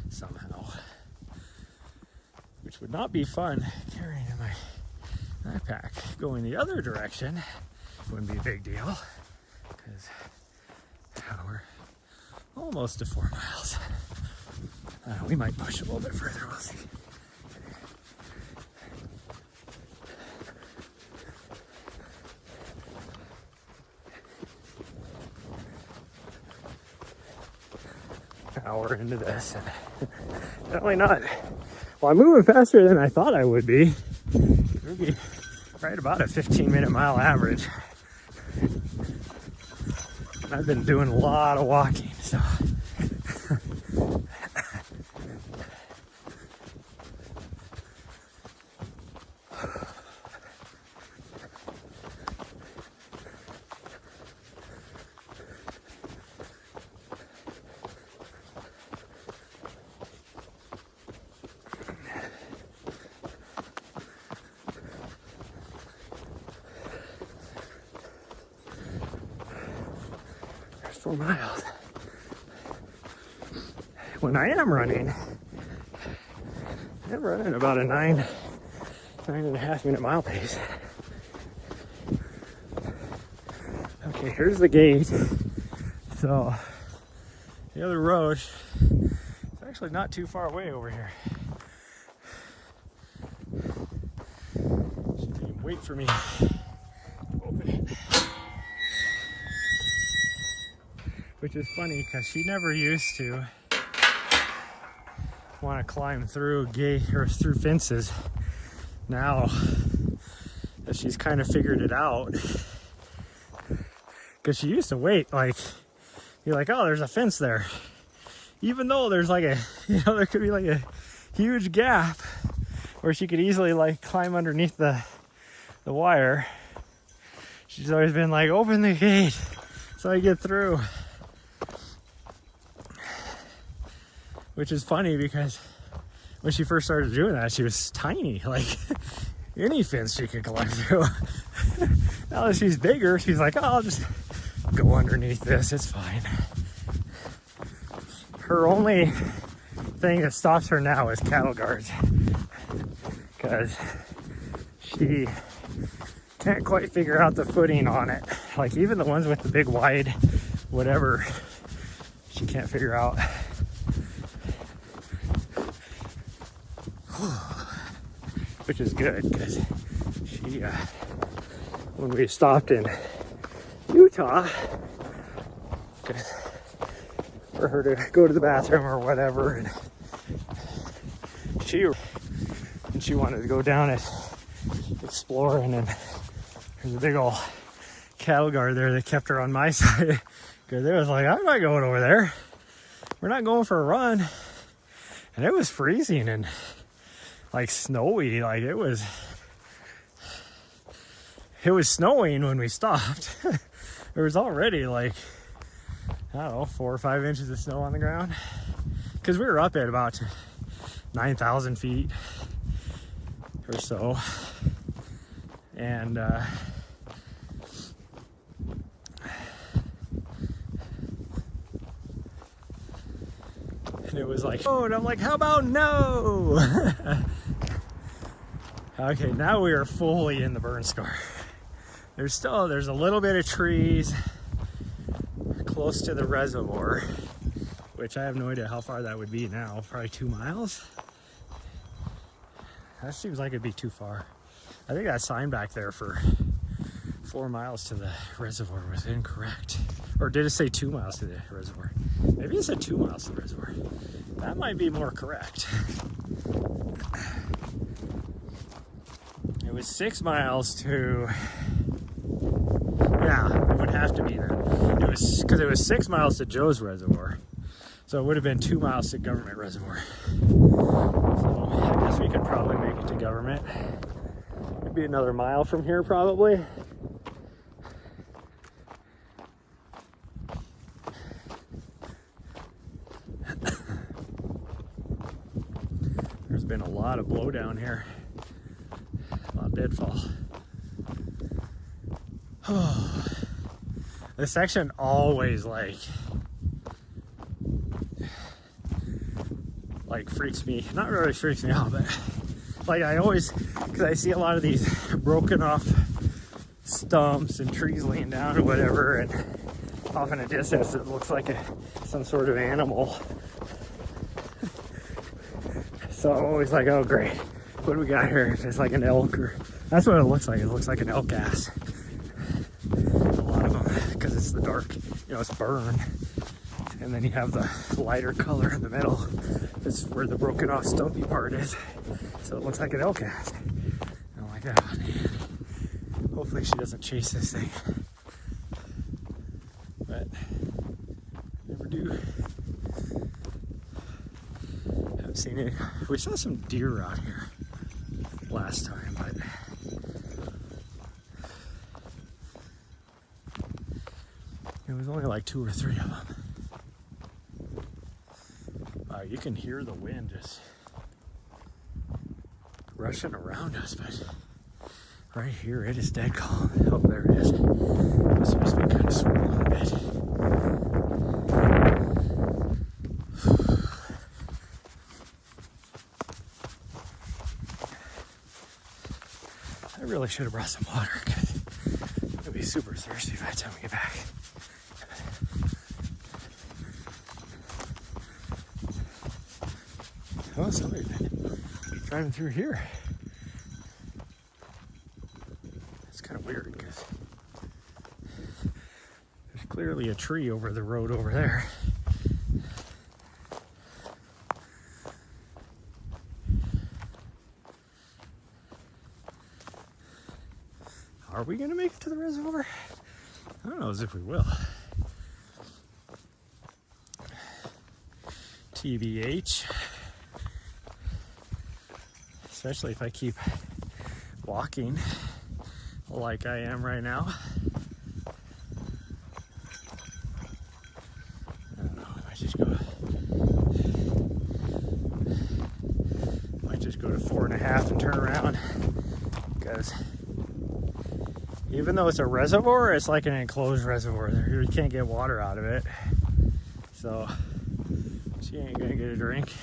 somehow, which would not be fun carrying in my backpack. Going the other direction wouldn't be a big deal because we're almost to 4 miles. We might push a little bit further, we'll see. Hour into this, and definitely not. Well, I'm moving faster than I thought I would be. It would be right about a 15-minute mile average. I've been doing a lot of walking, so. 4 miles. When I am running, I'm running about a 9.5 minute mile pace. Okay, here's the gate. So the other road is actually not too far away over here. She didn't even wait for me to open it. Which is funny because she never used to want to climb through gate or through fences. Now that she's kind of figured it out, because she used to wait, like, you're like, oh, there's a fence there, even though there's like a, you know, there could be like a huge gap where she could easily like climb underneath the wire. She's always been like, open the gate so I get through. Which is funny because when she first started doing that, she was tiny, like any fence she could climb through. Now that she's bigger, she's like, oh, I'll just go underneath this, it's fine. Her only thing that stops her now is cattle guards, because she can't quite figure out the footing on it. Like even the ones with the big wide whatever, she can't figure out. Which is good, because she, when we stopped in Utah, for her to go to the bathroom or whatever, and she wanted to go down and explore, and then there's a big old cattle guard there that kept her on my side, because it was like, I'm not going over there. We're not going for a run. And it was freezing and like snowy, like it was snowing when we stopped. There was already like, I don't know, 4 or 5 inches of snow on the ground, because we were up at about 9,000 feet or so, and it was like, oh, and I'm like, how about no? Okay, now we are fully in the burn scar. There's a little bit of trees close to the reservoir, which I have no idea how far that would be now. Probably 2 miles. That seems like it'd be too far. I think that sign back there for 4 miles to the reservoir was incorrect. Or did it say 2 miles to the reservoir? Maybe it said 2 miles to the reservoir. That might be more correct. It was 6 miles to, yeah, it would have to be then. It was, because it was 6 miles to Joe's reservoir. So it would have been 2 miles to Government Reservoir. So I guess we could probably make it to Government. It'd be another mile from here probably. There's been a lot of blowdown here. A lot of deadfall. Oh, this section always like freaks me, not really freaks me out, but like I always, because I see a lot of these broken off stumps and trees laying down or whatever, and off in a distance it looks like some sort of animal. So I'm always like, oh great, what do we got here? If it's like an elk, or that's what it looks like. It looks like an elk ass. A lot of them, because it's the dark, you know, it's burned. And then you have the lighter color in the middle. That's where the broken off stumpy part is. So it looks like an elk ass. And I'm like, oh man. Hopefully she doesn't chase this thing. But never do. Haven't seen it. We saw some deer out here last time, but it was only like 2 or 3 of them. You can hear the wind just rushing around us, but right here it is dead calm. Oh, there it is. This must be kind of swirling a bit. really should have brought some water. I'll be super thirsty by the time we get back. Oh, somebody's driving through here. It's kind of weird because there's clearly a tree over the road over there. Are we going to make it to the reservoir? I don't know as if we will. TBH. Especially if I keep walking like I am right now. I don't know, I might just go to 4.5 and turn around, because even though it's a reservoir, it's like an enclosed reservoir. You can't get water out of it, so she ain't gonna get a drink.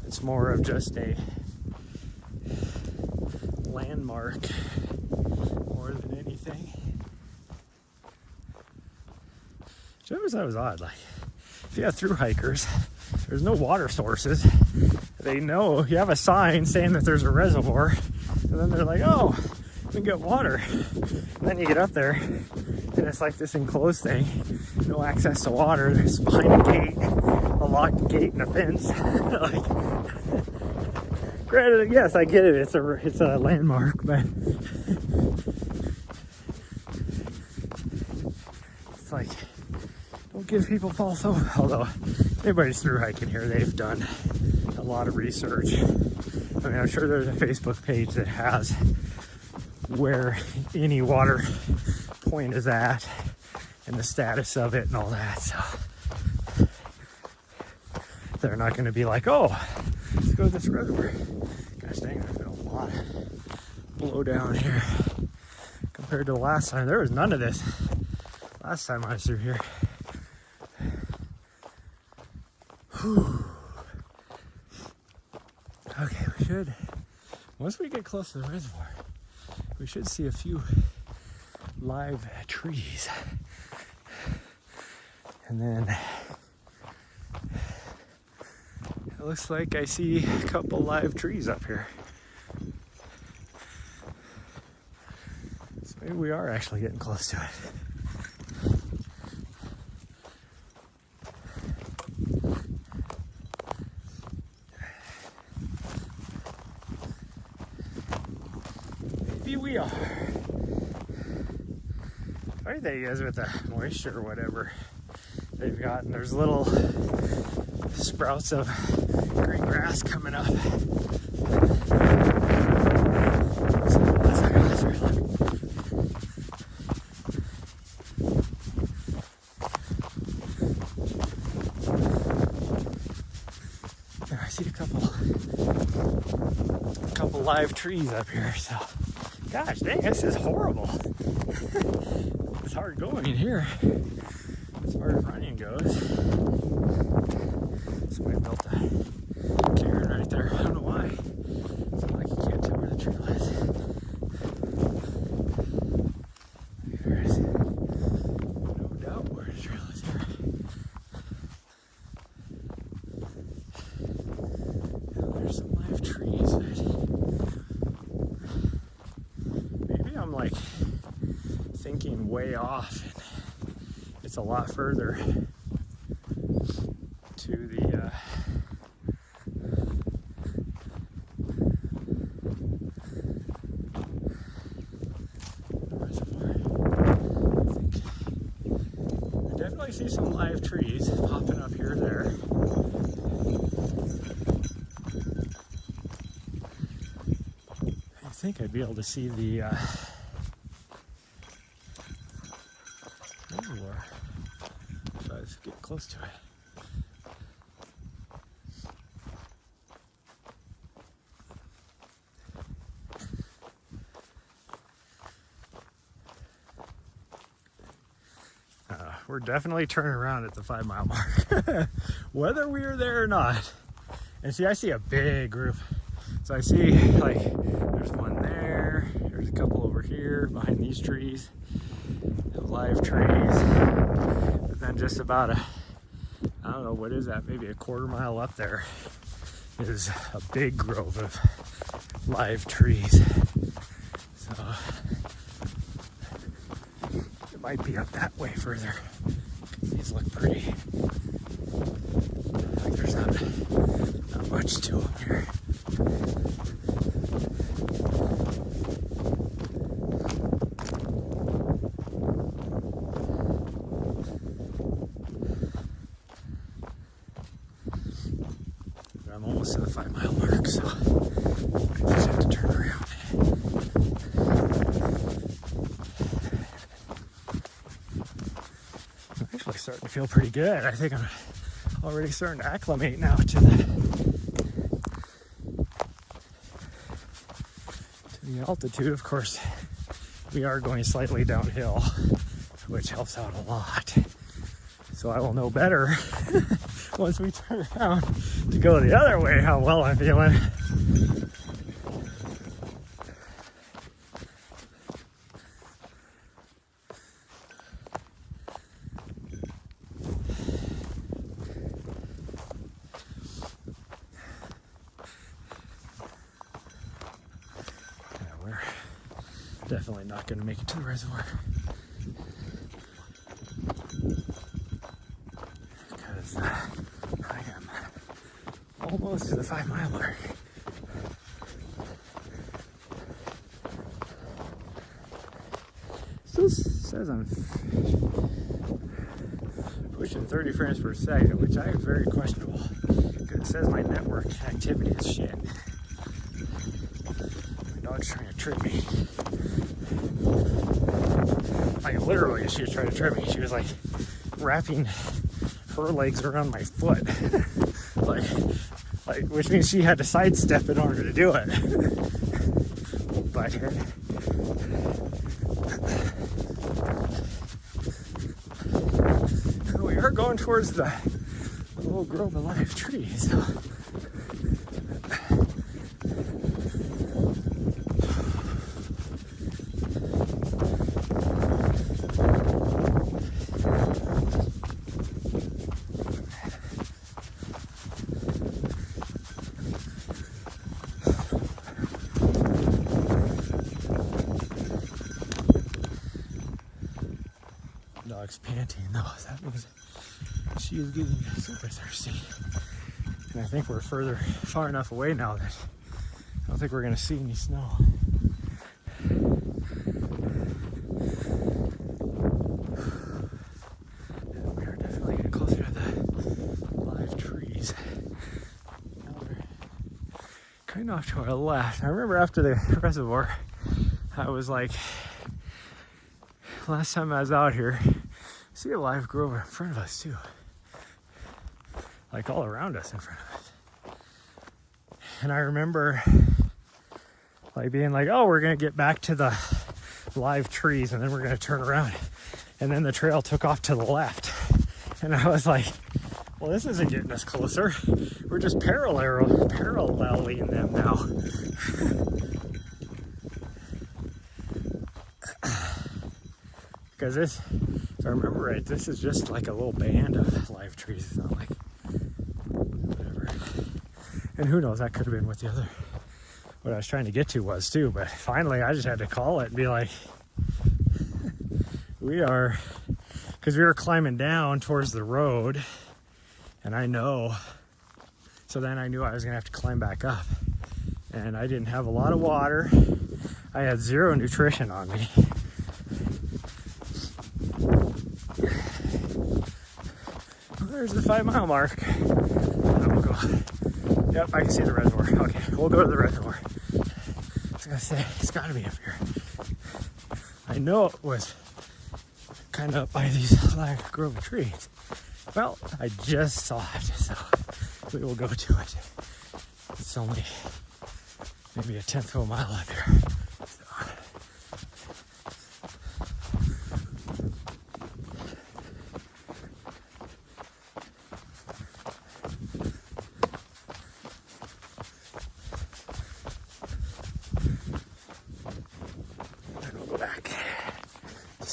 It's more of just a landmark more than anything. Which I always thought was odd. Like, if you have through hikers, there's no water sources. They know you have a sign saying that there's a reservoir, and then they're like, oh, we can get water. And then you get up there, and it's like this enclosed thing, no access to water. There's behind a gate, a locked gate and a fence. Like, granted, yes, I get it. It's a landmark, but it's like, don't give people false hope. Although anybody's through hiking here, they've done a lot of research. I mean, I'm sure there's a Facebook page that has where any water point is at and the status of it and all that. So they're not going to be like, oh, let's go to this reservoir. Gosh dang, there's been a lot of blow down here compared to the last time. There was none of this last time I was through here. Whew. Okay, we should, once we get close to the reservoir, we should see a few live trees. And then it looks like I see a couple live trees up here. So maybe we are actually getting close to it. Maybe we are. Funny thing is with the moisture or whatever they've got, and there's little sprouts of green grass coming up. There, I see a couple live trees up here, so gosh dang, this is horrible. It's hard going here as far as running goes. Somebody built a cairn right there. I don't know why. It's not like you can't tell where the trail is. There is no doubt where the trail is here. Now there's some live trees. Maybe I'm like thinking way off, and it's a lot further to the reservoir. I definitely see some live trees popping up here or there. I think I'd be able to see the reservoir if I was getting close to it. We're definitely turning around at the 5 mile mark. Whether we are there or not, And see, I see a big group. So I see like there's one there, there's a couple over here behind these trees, live trees. But then just about I don't know, what is that, maybe a quarter mile up there is a big grove of live trees. So it might be up that way further. These look pretty. Like there's not much to them here. I'm almost to the 5 mile mark, so I just have to turn around. I'm actually starting to feel pretty good. I think I'm already starting to acclimate now to the altitude. Of course, we are going slightly downhill, which helps out a lot. So I will know better once we turn around to go the other way how well I'm feeling. Yeah, we're definitely not going to make it to the reservoir. I am almost to the 5 mile mark. Still says I'm pushing 30 frames per second, which I am very questionable because it says my network activity is shit. My dog's trying to trip me. Like literally, she was trying to trip me. She was like wrapping her legs around my foot, like, which means she had to sidestep in order to do it. But we are going towards the little grove of live trees. Dog's panting though. That means she is getting super thirsty. And I think we're far enough away now that I don't think we're gonna see any snow. We are definitely getting closer to the live trees. Now we're kind of off to our left. I remember after the reservoir, I was like, last time I was out here, see a live grove in front of us too. Like all around us in front of us. And I remember like being like, oh, we're gonna get back to the live trees and then we're gonna turn around. And then the trail took off to the left. And I was like, well, this isn't getting us closer. We're just paralleling them now. Because this, if I remember right, this is just like a little band of live trees. It's not like whatever. And who knows, that could have been what I was trying to get to was too. But finally, I just had to call it and be like, because we were climbing down towards the road, and I know. So then I knew I was gonna have to climb back up, and I didn't have a lot of water. I had zero nutrition on me. There's the 5 mile mark. We'll go. Yep, I can see the reservoir. Okay, we'll go to the reservoir. I was gonna say, it's gotta be up here. I know it was kind of up by these live grove of trees. Well, I just saw it, so we will go to it. It's only maybe a 10th of a mile up here.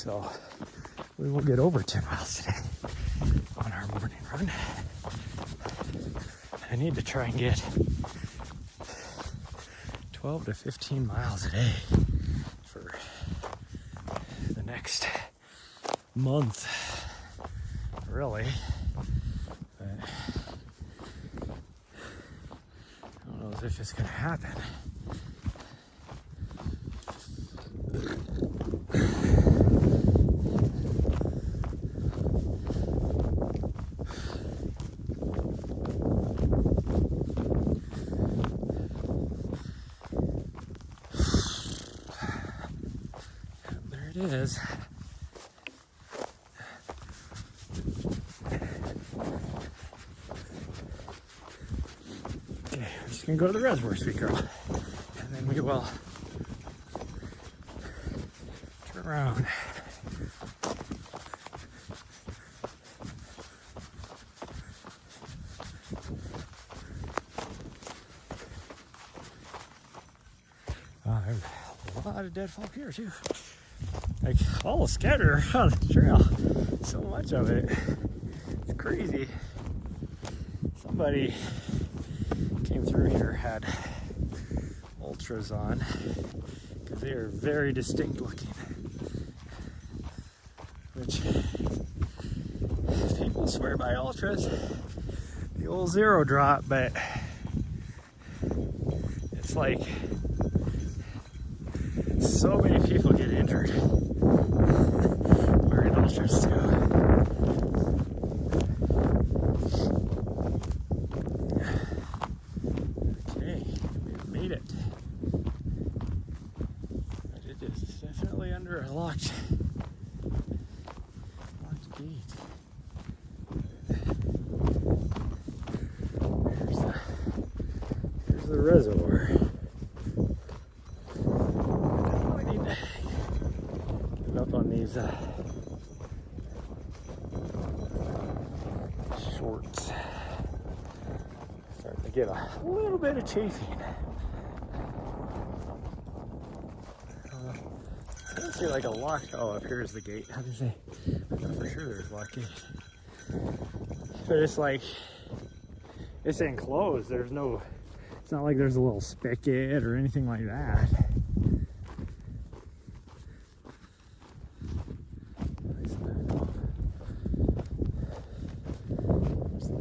So we will get over 10 miles today on our morning run. I need to try and get 12 to 15 miles a day for the next month, really. But I don't know if it's gonna happen. There it is. Okay, we're just gonna go to the reservoir, sweet girl, and then we will turn around. There's a lot of deadfall here too. Like all scattered around the trail. So much of it. It's crazy. Somebody came through here, had ultras on, because they are very distinct looking. Which people swear by ultras. The old zero drop, but it's like so many people get injured wearing ultras too. Okay, we've made it. But it is definitely under a locked gate. Here's the reservoir. Up on these shorts. Starting to get a little bit of chafing. I don't see like a lock. Oh, up here is the gate. I was gonna say, I thought for sure there's a lock gate. But it's like, it's enclosed. There's no, it's not like there's a little spigot or anything like that.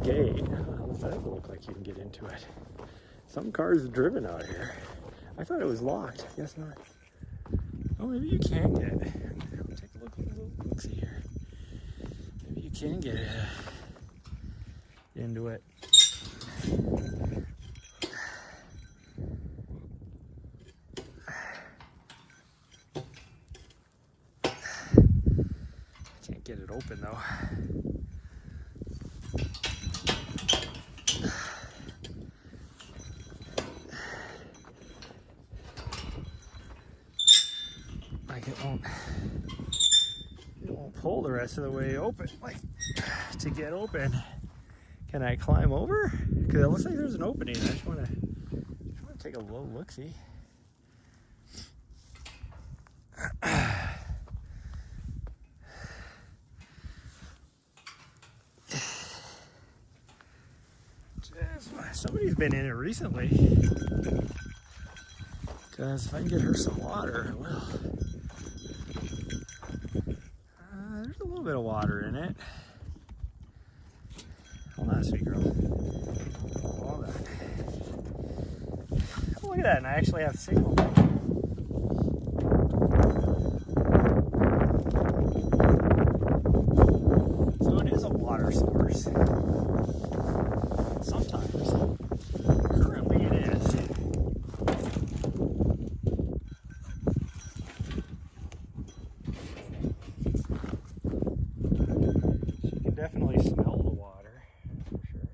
Gate. It doesn't look like you can get into it. Some cars are driven out here. I thought it was locked. Guess not. Oh, maybe you can get it. Take a look see here. Maybe you can get into it. Can't get it open though. Like it won't pull the rest of the way open. Like, to get open, can I climb over? Because it looks like there's an opening. I just want to take a low look-see. Somebody's been in it recently. Because if I can get her some water, I will. There's a little bit of water in it. Hold on, sweet girl. Hold on. Oh, look at that, and I actually have signal. So it is a water source. Sometimes. Currently it is. You can definitely smell the water, for sure.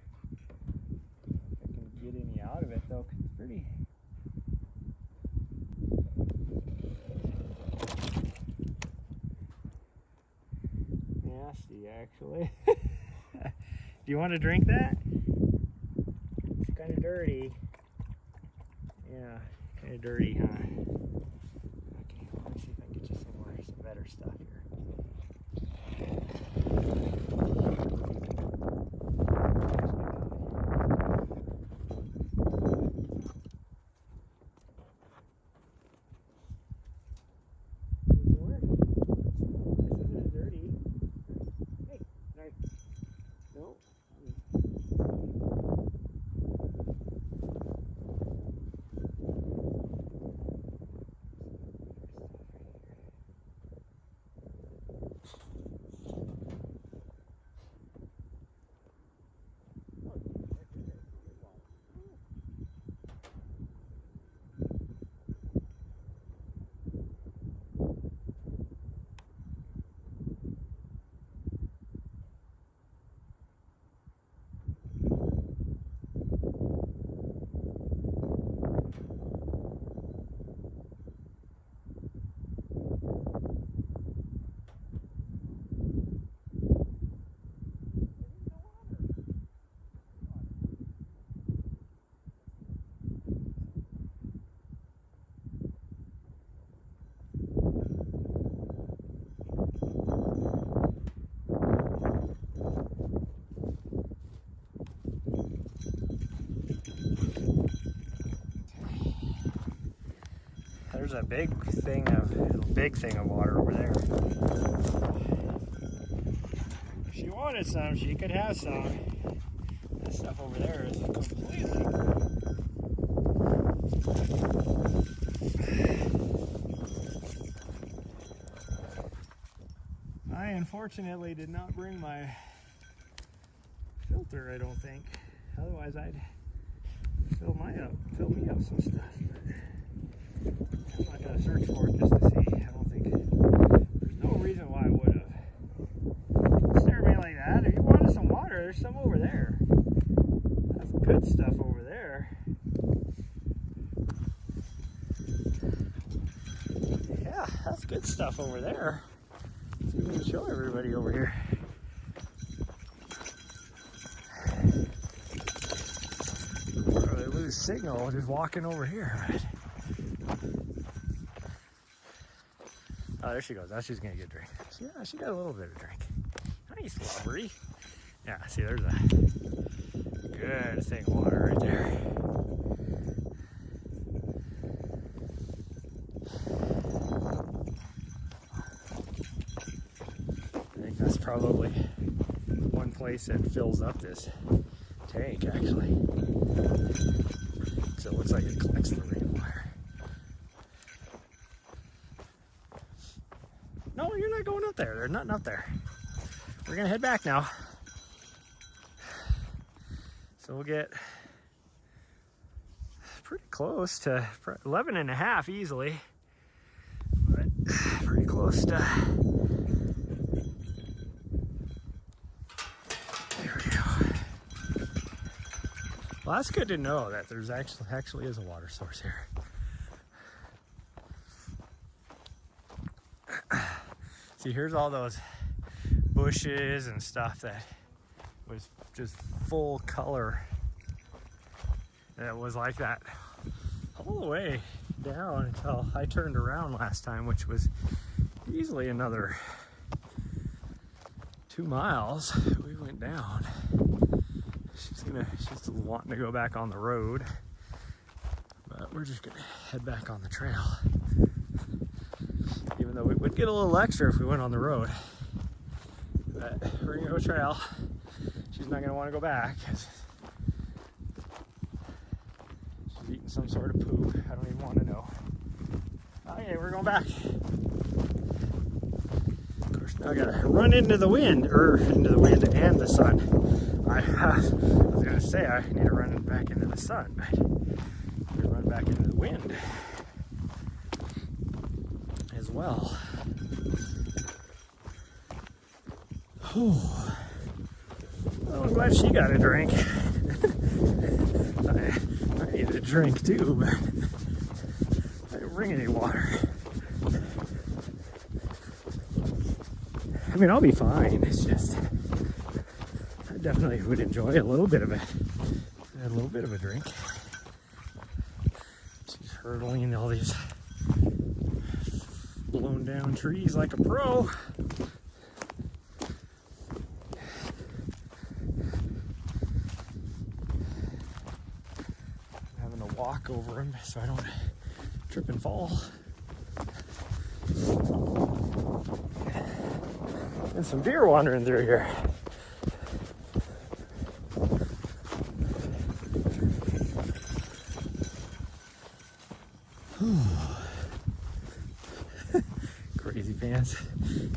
I can get any out of it though, 'cause it's pretty. Nasty, actually. Do you want to drink that? It's kind of dirty. Yeah, kind of dirty, huh? Okay, let me see if I can get you some better stuff here. There's a big thing of water over there. If she wanted some, she could have some. This stuff over there is completely. I unfortunately did not bring my filter, I don't think. Otherwise I'd fill me up some stuff. I'm not gonna search for it just to see. I don't think there's no reason why I would have. Don't stare at me like that. If you wanted some water, there's some over there. That's good stuff over there. Yeah, that's good stuff over there. See if we can show everybody over here. Probably lose signal just walking over here. Right? Oh, there she goes. Now she's gonna get a drink. Yeah, she got a little bit of drink. Nice, slobbery. Yeah, see, there's a good thing of water right there. I think that's probably one place that fills up this tank, actually. So it looks like it collects the rainwater. No, you're not going up there. There's nothing up there. We're gonna head back now. So we'll get pretty close to 11 and a half easily, but pretty close to. There we go. Well, that's good to know that there's actually is a water source here. See, here's all those bushes and stuff that was just full color. That was like that all the way down until I turned around last time, which was easily another 2 miles. We went down. She's wanting to go back on the road, but we're just gonna head back on the trail. Even though we would get a little extra if we went on the road. But we're gonna go trail. She's not gonna want to go back. She's eating some sort of poop. I don't even want to know. Okay, we're going back. Of course, now I gotta run into the wind, and the sun. I was gonna say I need to run back into the sun, but I'm gonna run back into the wind as well. Oh, I'm glad she got a drink. I need a drink too, but I didn't bring any water. I mean, I'll be fine. It's just I definitely would enjoy a little bit of it. A little bit of a drink. She's hurdling all these blown down trees like a pro. Walk over them so I don't trip and fall. And some deer wandering through here. Crazy pants.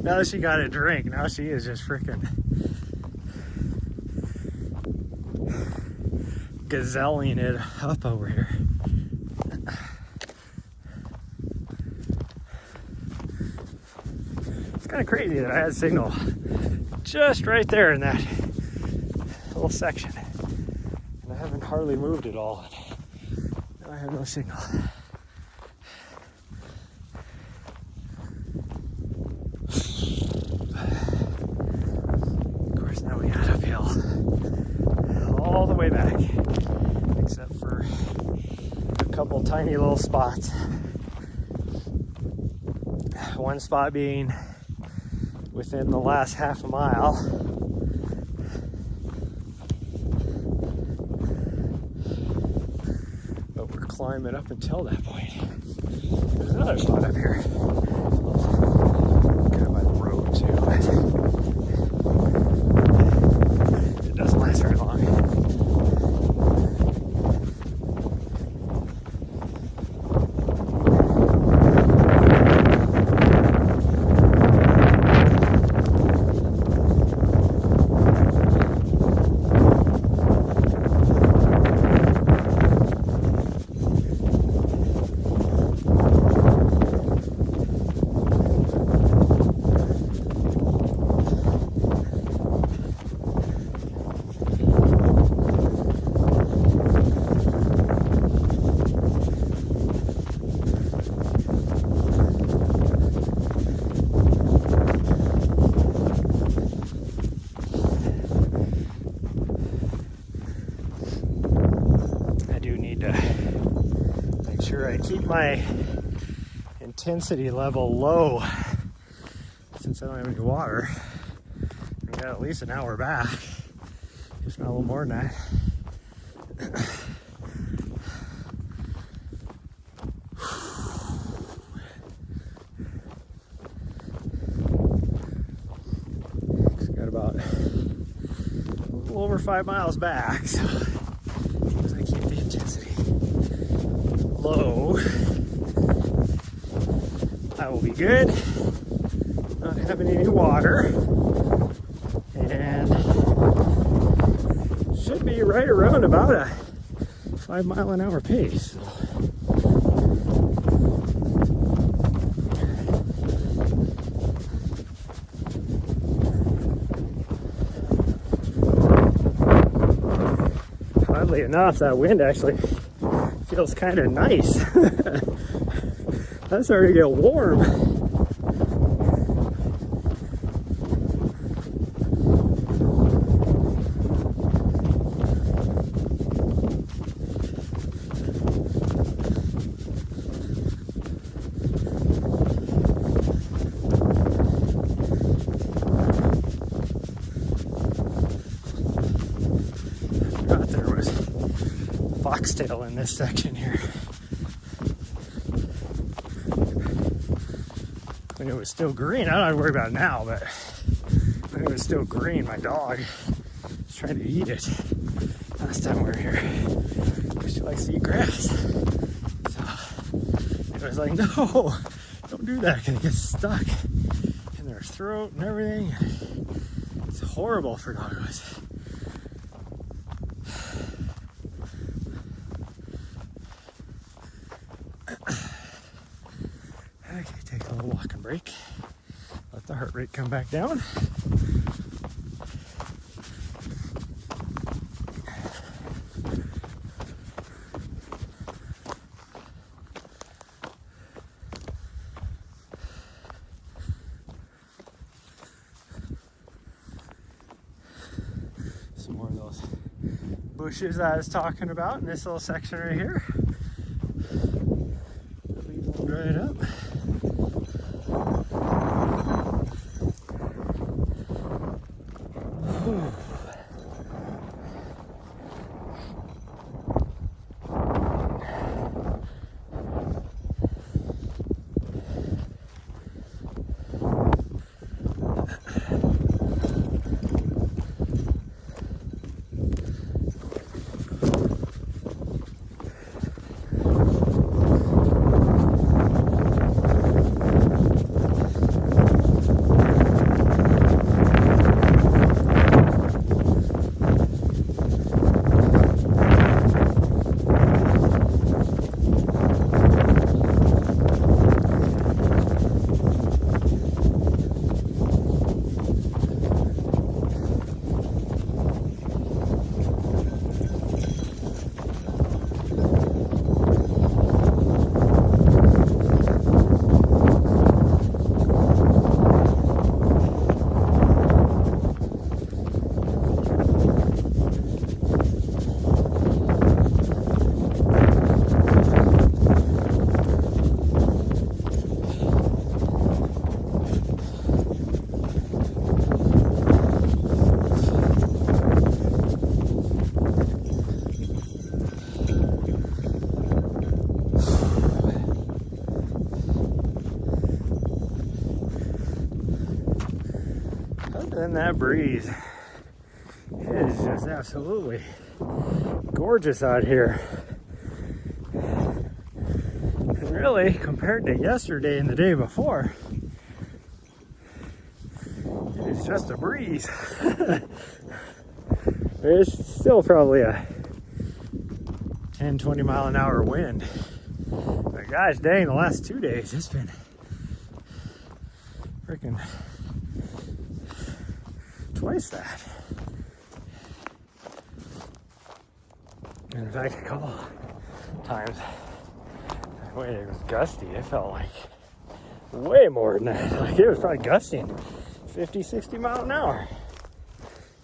Now that she got a drink, now she is just freaking gazelling it up over here. It's kind of crazy that I had signal just right there in that little section. And I haven't hardly moved at all. Now I have no signal. Of course, now we got uphill all the way back. Except for a couple tiny little spots. One spot being within the last half a mile. But we're climb it up until that point. There's another spot up here. Kind of by the road too. It doesn't last very long. I keep my intensity level low since I don't have any water. We got at least an hour back, if not a little more than that. Just got about a little over 5 miles back, so as I keep the intensity low, I will be good. Not having any water, and should be right around about a 5 mile an hour pace. Oddly enough, that wind actually feels kind of nice. That's starting to get warm. I forgot there was foxtail in this section here. When it was still green, I don't have to worry about it now, but when it was still green, my dog was trying to eat it last time we were here. She likes to eat grass. So it was like, no, don't do that, because it gets stuck in their throat and everything. It's horrible for doggos. Okay, take a little walking break. Let the heart rate come back down. Some more of those bushes I was talking about in this little section right here. Leave them dried up. than that breeze. It is just absolutely gorgeous out here. And really, compared to yesterday and the day before, it is just a breeze. There's still probably a 10, 20 mile an hour wind. But gosh dang, the last 2 days, it's been freaking twice that. And in fact, a couple times when it was gusty, it felt like way more than that. Like it was probably gusting 50, 60 mile an hour.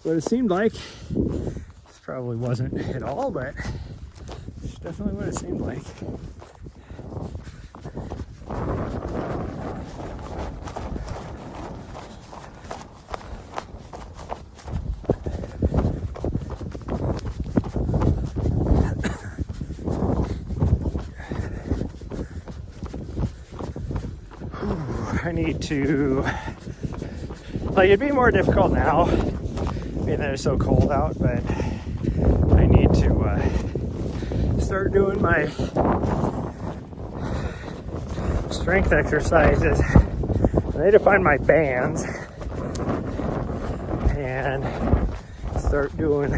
What it seemed like. This probably wasn't at all, but it's definitely what it seemed like. I need to, like, it'd be more difficult now being that it's so cold out, but I need to start doing my strength exercises. I need to find my bands and start doing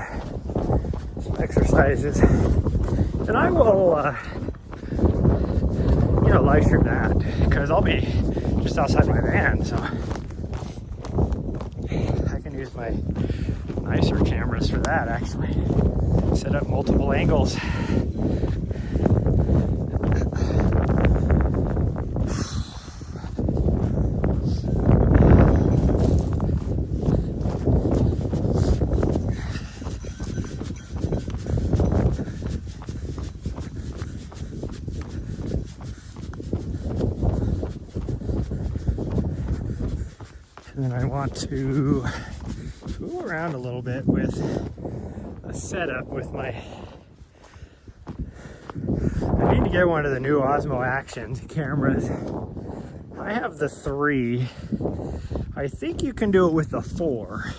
some exercises, and I will live stream that because I'll be just outside my van, so I can use my nicer cameras for that. Actually, set up multiple angles. And then I want to fool around a little bit with a setup with my, I need to get one of the new Osmo Action cameras. I have the 3. I think you can do it with the 4,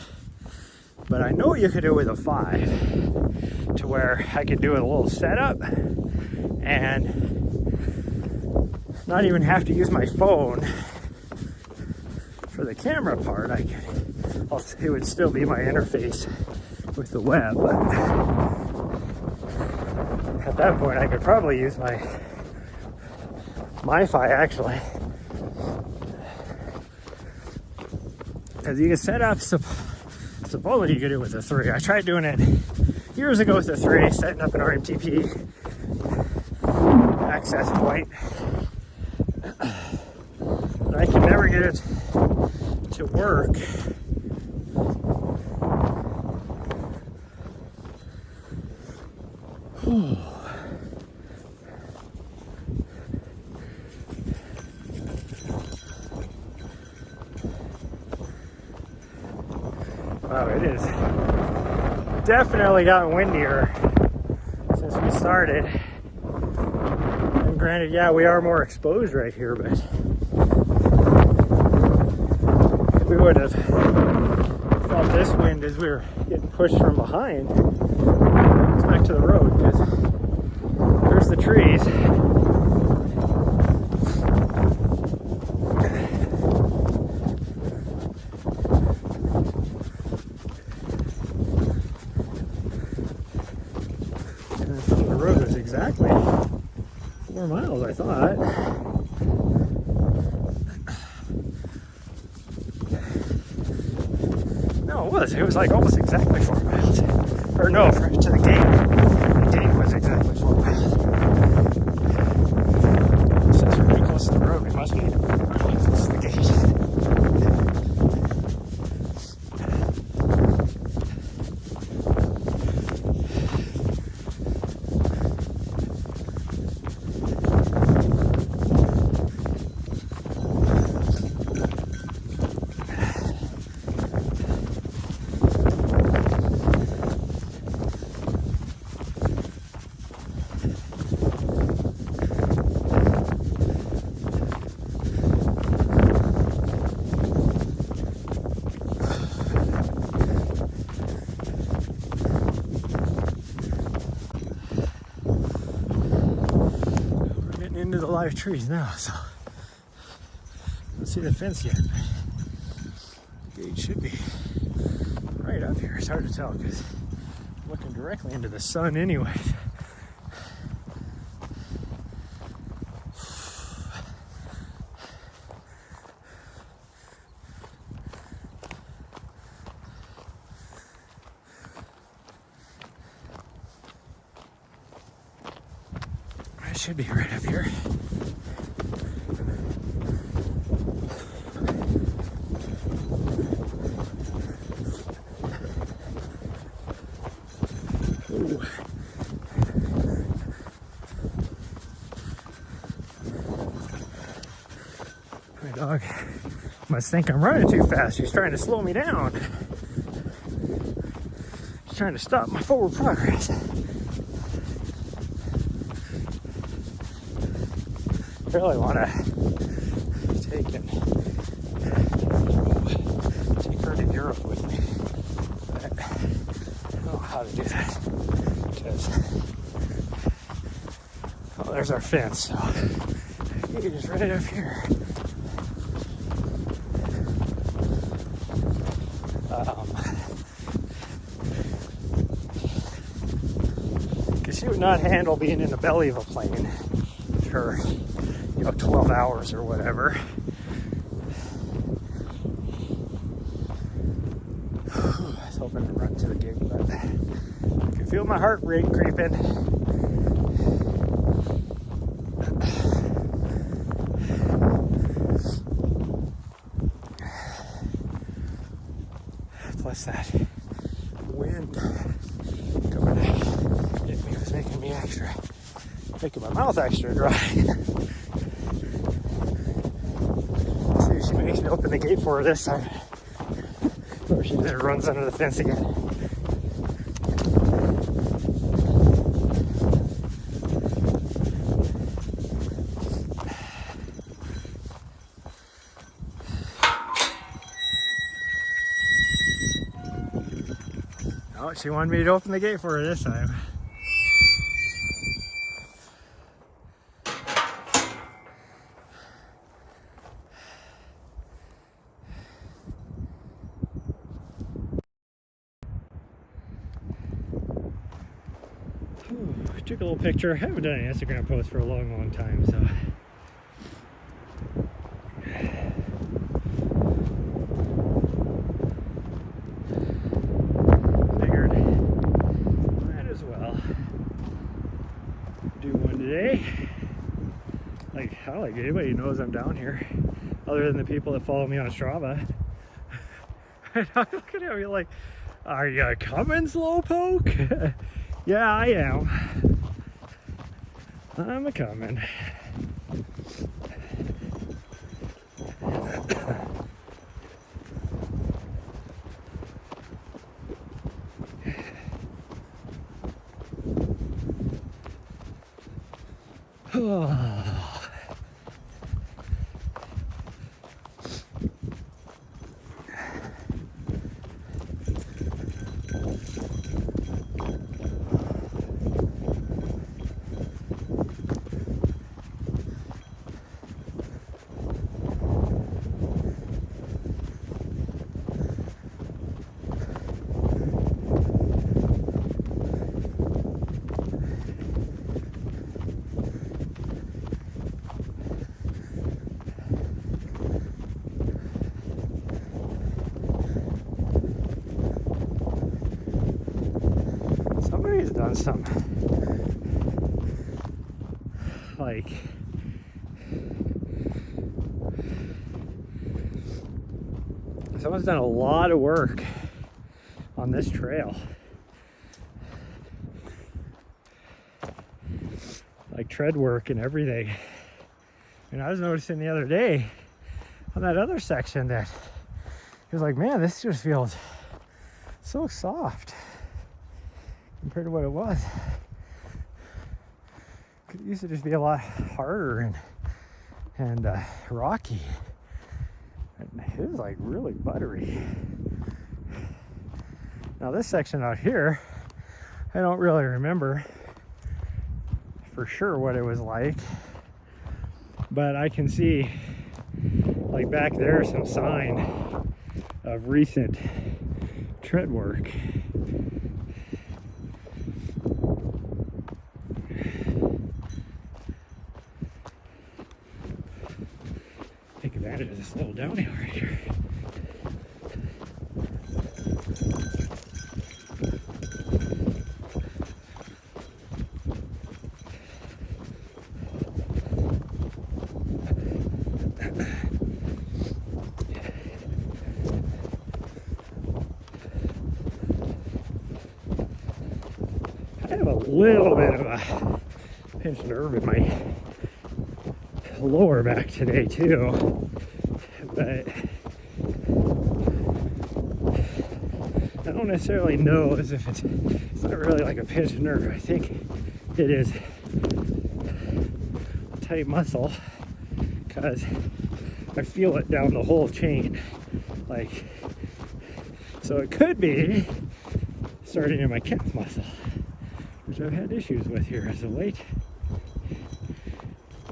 but I know you could do it with a 5, to where I could do a little setup and not even have to use my phone for the camera part. It would still be my interface with the web, but at that point I could probably use my MiFi actually, because you can set up, supposedly you could do it with the 3. I tried doing it years ago with the 3, setting up an RMTP access point, but I could never get it to work. Wow, it is definitely gotten windier since we started. And granted, yeah, we are more exposed right here, but we would have felt this wind as we were getting pushed from behind. It's back to the road because there's the trees. And the road was exactly 4 miles, I thought. No, it was like almost exactly 4 miles. Or no, to the gate. The gate was exactly 4 miles. Since we're pretty close to the road, we must be really close to the gate. live trees now, so I don't see the fence yet. The gate should be right up here. It's hard to tell because I'm looking directly into the sun anyway. It should be right up here. Ooh. My dog must think I'm running too fast. She's trying to slow me down. She's trying to stop my forward progress. I really want to take her to Europe with me, but I don't know how to do that because, oh, there's our fence, so the gate is right up here. Because she would not handle being in the belly of a plane for 12 hours or whatever. I was hoping to run to the gate, but I can feel my heart rate creeping. Plus that wind coming to hit me was making my mouth extra dry. She makes me open the gate for her this time. Or she just runs under the fence again. Oh, she wanted me to open the gate for her this time. Took a little picture. I haven't done an Instagram post for a long time, so figured might as well do one today. Like, I don't like anybody knows I'm down here, other than the people that follow me on Strava. And I'm looking at me like, are you coming, Slowpoke? Yeah, I am. I'm a coming. Somebody's done some, like, someone's done a lot of work on this trail. Like tread work and everything. And I was noticing the other day on that other section that it was like, man, this just feels so soft compared to what it was. It used to just be a lot harder and rocky. And it was like really buttery. Now this section out here, I don't really remember for sure what it was like. but I can see like back there some sign of recent tread work. Take advantage of this little downhill right here. I have a little bit of a pinched nerve in my lower back today too, but I don't necessarily know as if it's not really like a pinched nerve. I think it is a tight muscle because I feel it down the whole chain, like, so it could be starting in my calf muscle, which I've had issues with here as of late.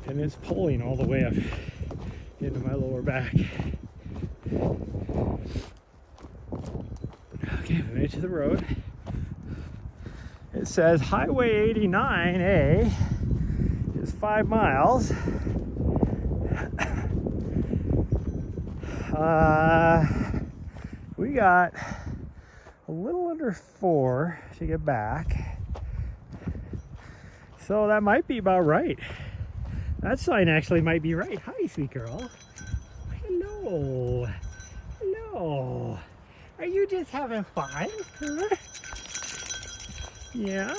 And it's pulling all the way up into my lower back. Okay, we made it to the road. It says Highway 89A is 5 miles. We got a little under 4 to get back. So that might be about right. That sign actually might be right. Hi, sweet girl. Hello. Hello. Are you just having fun? Huh? Yeah.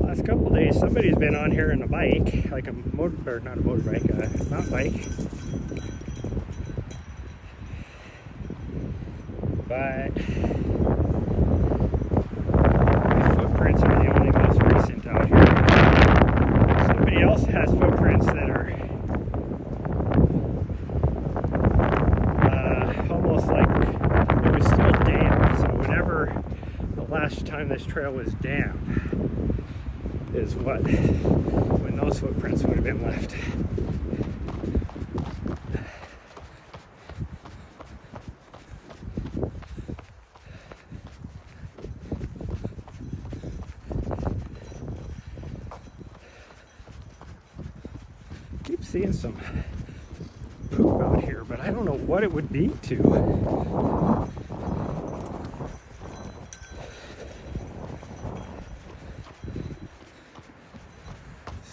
Last couple days, somebody's been on here in a bike, like a motor, or not a motorbike, a mountain bike. But the footprints are the only most recent out here. Somebody else has footprints that are almost like it was still damp. So whenever the last time this trail was damp is when those footprints would have been left. Keep seeing some poop out here, but I don't know what it would be to.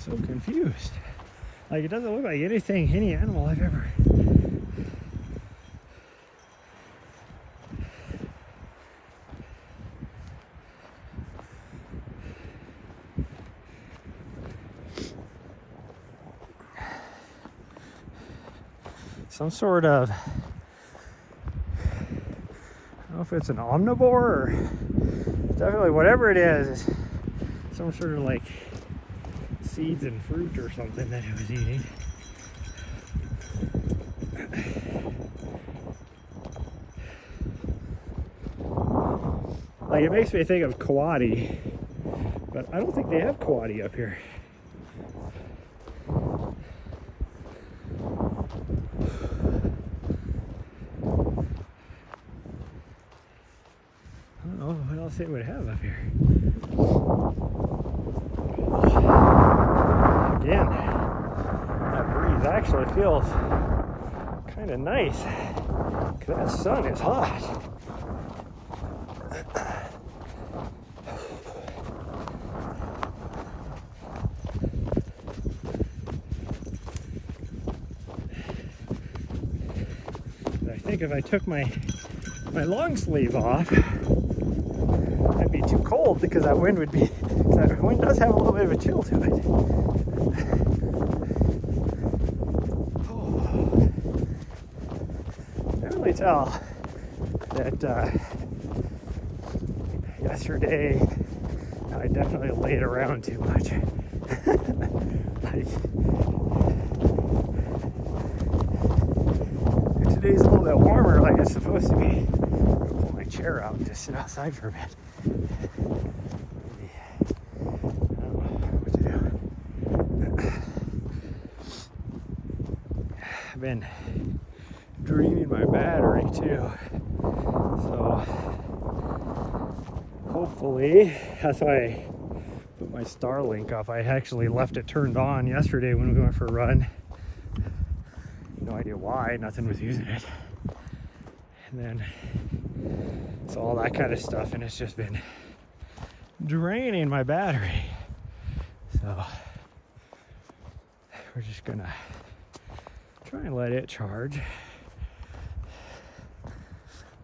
So confused. Like, it doesn't look like anything, any animal I've ever. Some sort of, I don't know if it's an omnivore or definitely whatever it is, some sort of like seeds and fruit or something that it was eating. Like, it makes me think of coati, but I don't think they have coati up here. I don't know what else they would have up here. Again, that breeze actually feels kind of nice because that sun is hot. I think if I took my long sleeve off, I'd be too cold because that wind would be, that wind does have a little bit of a chill to it. Oh. I can really tell that yesterday I definitely laid around too much. Like, today's a little bit warmer like it's supposed to be. I'm gonna pull my chair out and just sit outside for a bit. Maybe, I don't know what to do. I've been draining my battery too, so hopefully that's why I put my Starlink up. I actually left it turned on yesterday when we went for a run. No idea why, nothing was using it. And then it's all that kind of stuff, and it's just been draining my battery. So we're just gonna try and let it charge.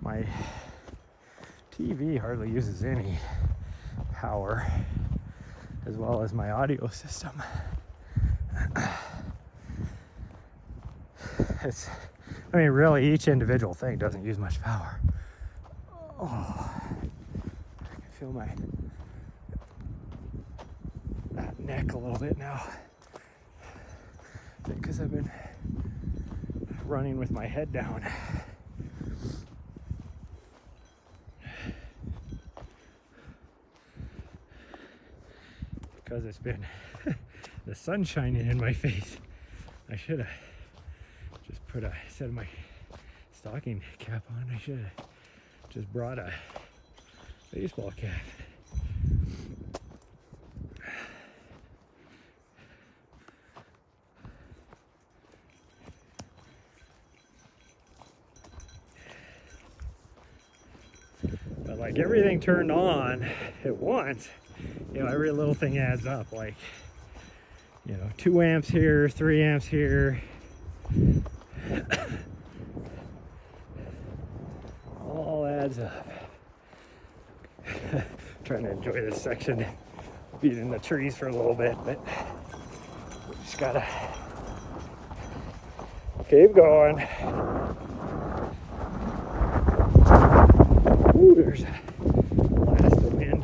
My TV hardly uses any power, as well as my audio system. I mean, really, each individual thing doesn't use much power. Oh, I can feel that neck a little bit now. Because I've been running with my head down. Because it's been the sun shining in my face. I should have just put a set of my stocking cap on. I should have just brought a baseball cap. But like everything turned on at once, you know, every little thing adds up. Like, you know, 2 amps here, 3 amps here. All adds up. Trying to enjoy this section, being in the trees for a little bit, but we just gotta keep going. Ooh, there's a blast of wind.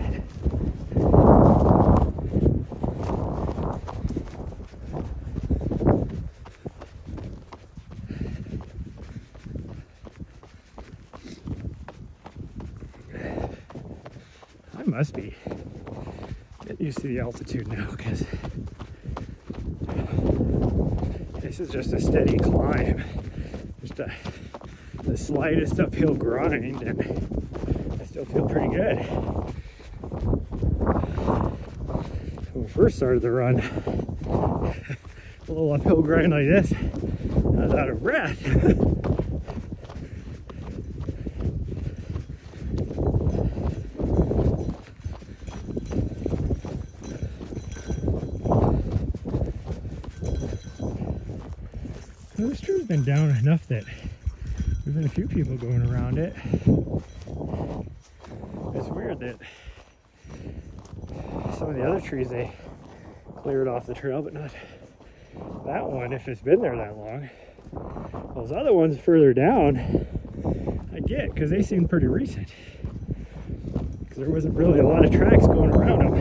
I must be getting used to the altitude now, because this is just a steady climb, just the slightest uphill grind, and I still feel pretty good. When we first started the run, a little uphill grind like this, I was out of breath. Well, this tree's been down enough that there's been a few people going around it. It's weird that some of the other trees they cleared off the trail, but not that one if it's been there that long. Those other ones further down, I get, because they seem pretty recent. Because there wasn't really a lot of tracks going around them.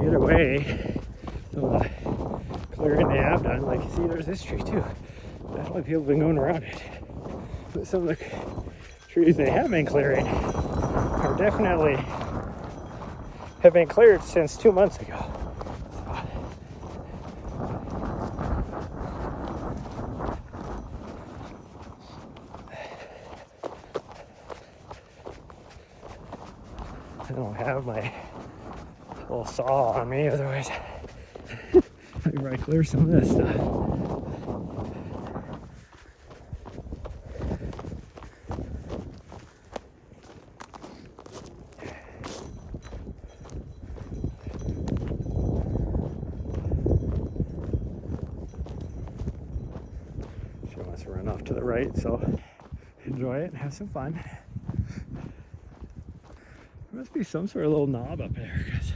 Either way, so clearing they have done, like you see, there's this tree too. Definitely people have been going around it. But some of the trees they have been clearing are definitely have been cleared since 2 months ago. I don't have my little saw on me, otherwise I could probably clear some of this stuff. She wants to run off to the right, so enjoy it and have some fun. There must be some sort of little knob up there, 'cause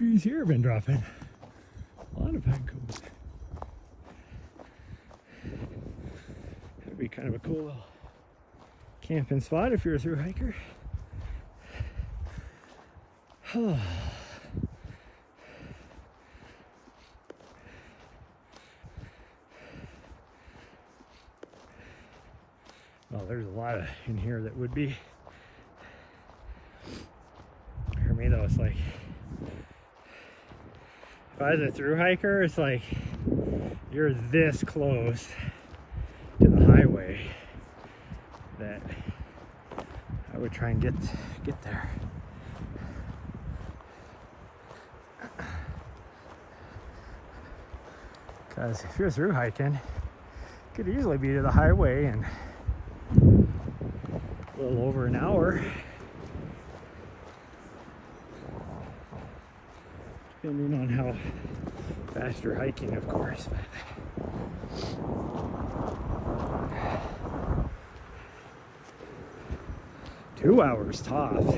trees here have been dropping. A lot of pine cones. That'd be kind of a cool little camping spot if you're a through hiker. Well, there's a lot of in here that would be. For me though, it's like, if I was a through hiker, it's like you're this close to the highway that I would try and get there. Because if you're through hiking, you could easily be to the highway in a little over an hour. Depending on how fast you're hiking, of course. But 2 hours tops.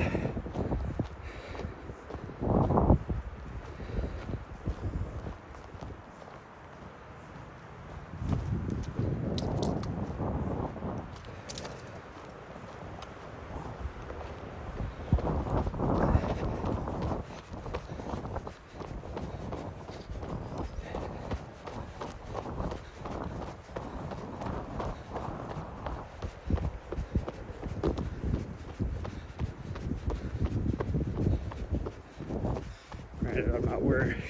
I'm not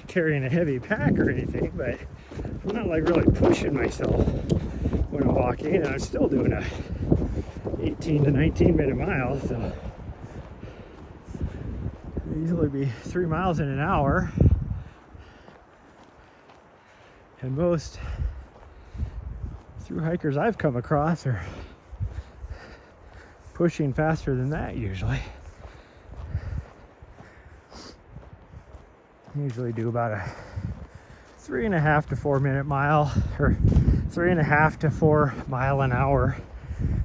carrying a heavy pack or anything, but I'm not like really pushing myself when I'm walking, and I'm still doing a 18 to 19 minute mile, so it'll easily be 3 miles in an hour. And most through hikers I've come across are pushing faster than that usually. Usually do about a 3.5 to 4 minute mile, or 3.5 to 4 mile an hour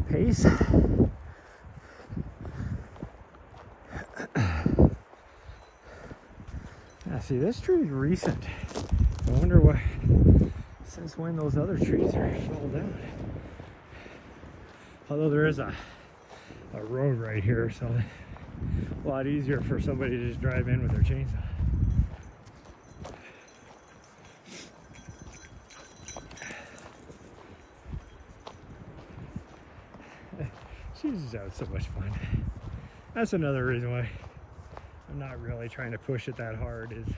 pace. Yeah, see, this tree is recent. I wonder what, since when those other trees are fall down. Although there is a road right here, so a lot easier for somebody to just drive in with their chainsaw. She's just having so much fun. That's another reason why I'm not really trying to push it that hard. Is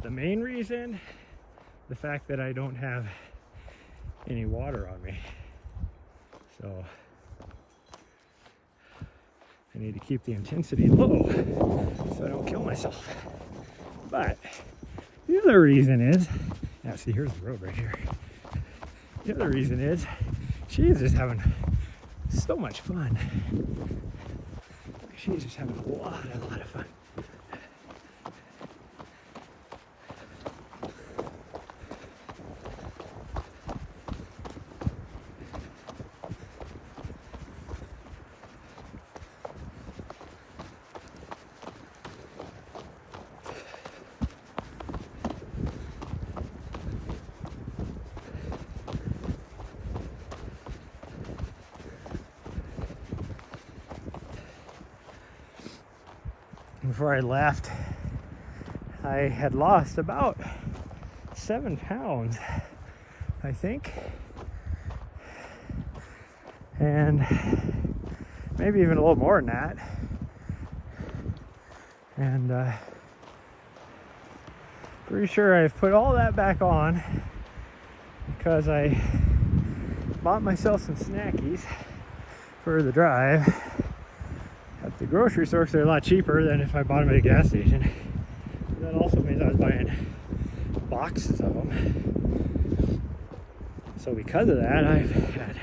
the main reason, the fact that I don't have any water on me. So I need to keep the intensity low so I don't kill myself. But the other reason is, now see, here's the road right here. The other reason is she's just having so much fun. She's just having a lot of fun. Before I left, I had lost about 7 pounds, I think, and maybe even a little more than that. And pretty sure I've put all that back on because I bought myself some snackies for the drive at the grocery store, because they're a lot cheaper than if I bought them at a gas station. And that also means I was buying boxes of them. So because of that, I've had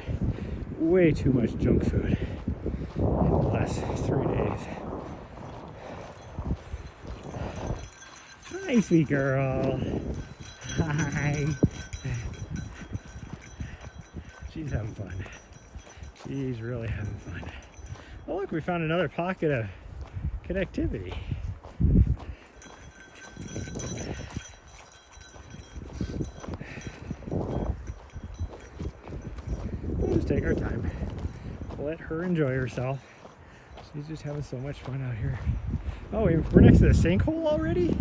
way too much junk food in the last 3 days. Hi, sweet girl. Hi. She's having fun. She's really having fun. Oh look, we found another pocket of connectivity. just take our time. Let her enjoy herself. She's just having so much fun out here. Oh, we're next to the sinkhole already?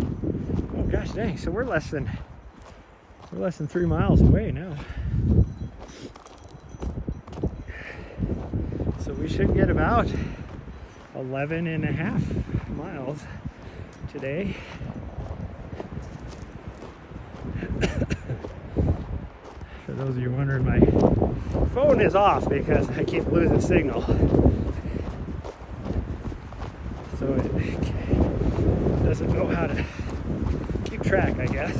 Oh gosh dang, so we're less than 3 miles away now. So we should get about 11.5 miles today. For those of you wondering, my phone is off because I keep losing signal. So it doesn't know how to keep track, I guess.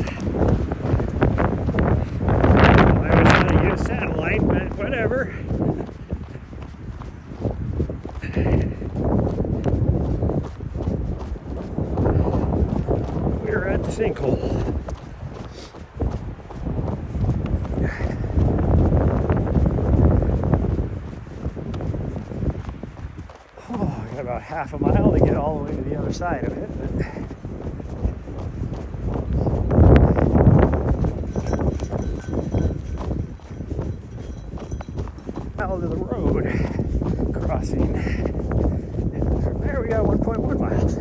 I was trying to use satellite, but whatever. We're at the sinkhole. About half a mile to get all the way to the other side of it. Out of the road crossing. And from there we got 1.1 miles.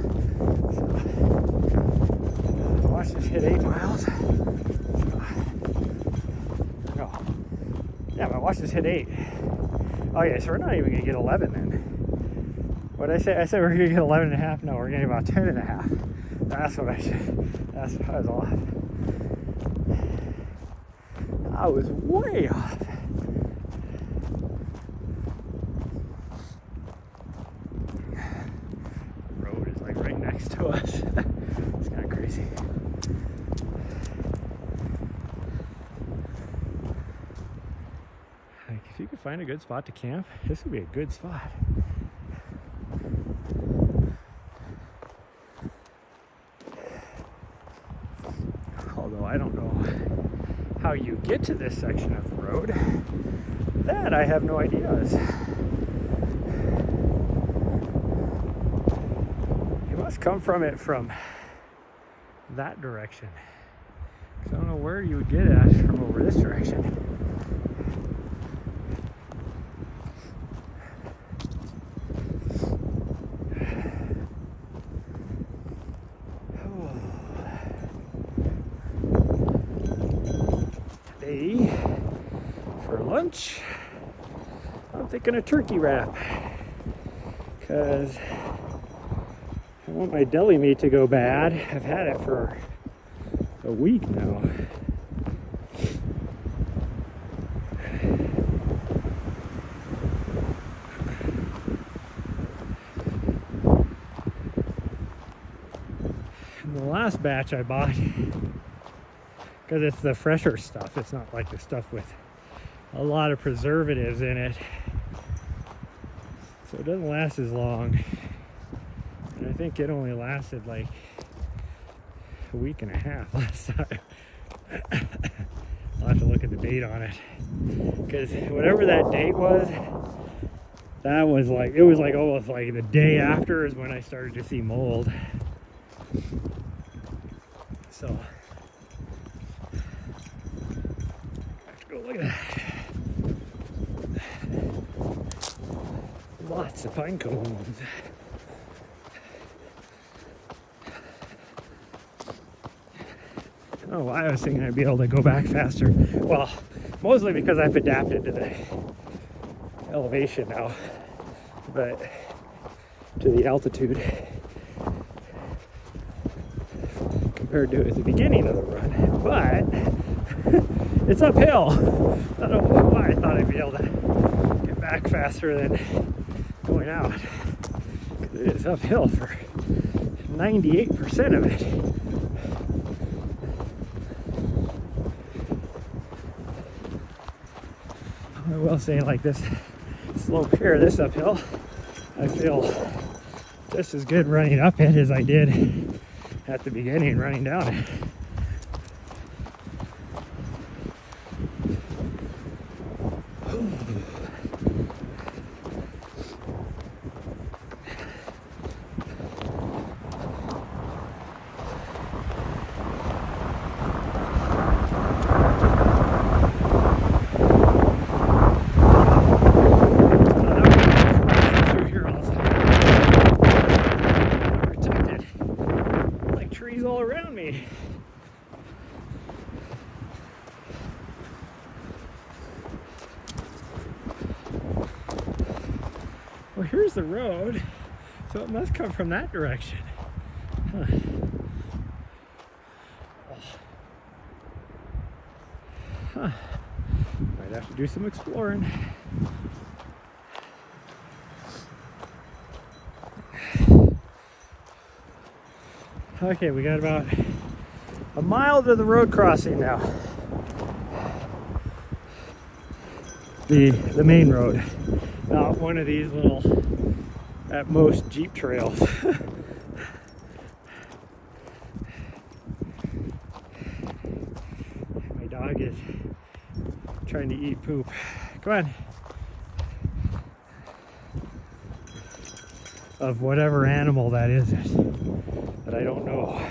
So watch this hit 8 miles. No. Yeah, but watch this hit 8. Okay, so we're not even gonna get 11 then. What did I say? I said we're gonna get 11.5. No, we're getting about 10.5. That's what I said. That's what I was off. I was way off. The road is like right next to us. It's kind of crazy. Like, if you could find a good spot to camp, this would be a good spot. I don't know how you get to this section of the road. That I have no idea. You must come from it from that direction. I don't know where you would get at from over this direction. For lunch, I'm thinking a turkey wrap because I want my deli meat to go bad. I've had it for a week now. And the last batch I bought, because it's the fresher stuff, it's not like the stuff with a lot of preservatives in it, so it doesn't last as long. And I think it only lasted like a week and a half last time. I'll have to look at the date on it, because whatever that date was, that was like, it was like almost like the day after is when I started to see mold. So look at that. Lots of pine cones. Oh, I was thinking I'd be able to go back faster. Well, mostly because I've adapted to the elevation now, but to the altitude compared to at the beginning of the run. But it's uphill. I don't know why I thought I'd be able to get back faster than going out. It is uphill for 98% of it. I will say, like, this slope here, this uphill, I feel just as good running up it as I did at the beginning running down it. here's the road, so it must come from that direction. Huh. Huh. Might have to do some exploring. Okay, we got about a mile to the road crossing now. The main road, not one of these little, at most, Jeep trails. My dog is trying to eat poop. Come on. Of whatever animal that is, that I don't know.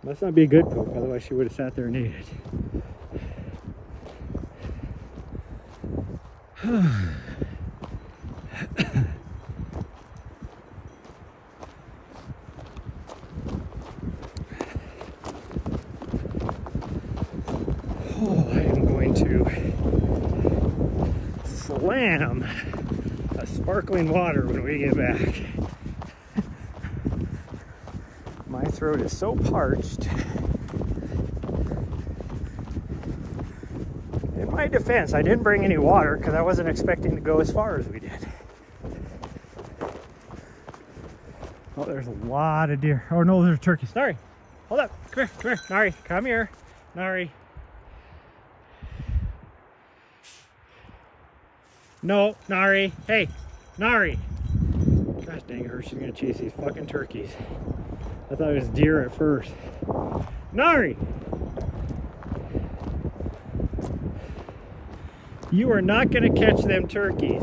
Must not be a good poop, otherwise she would have sat there and ate it. Oh, I am going to slam a sparkling water when we get back. My throat is so parched. In my defense, I didn't bring any water because I wasn't expecting to go as far as we did. Oh, there's a lot of deer. Oh no, there's turkeys. Nari, hold up. Come here. Nari, come here. Nari. No, Nari. Hey, Nari. Gosh dang her, she's gonna chase these fucking turkeys. I thought it was deer at first. Nari! You are not gonna catch them turkeys.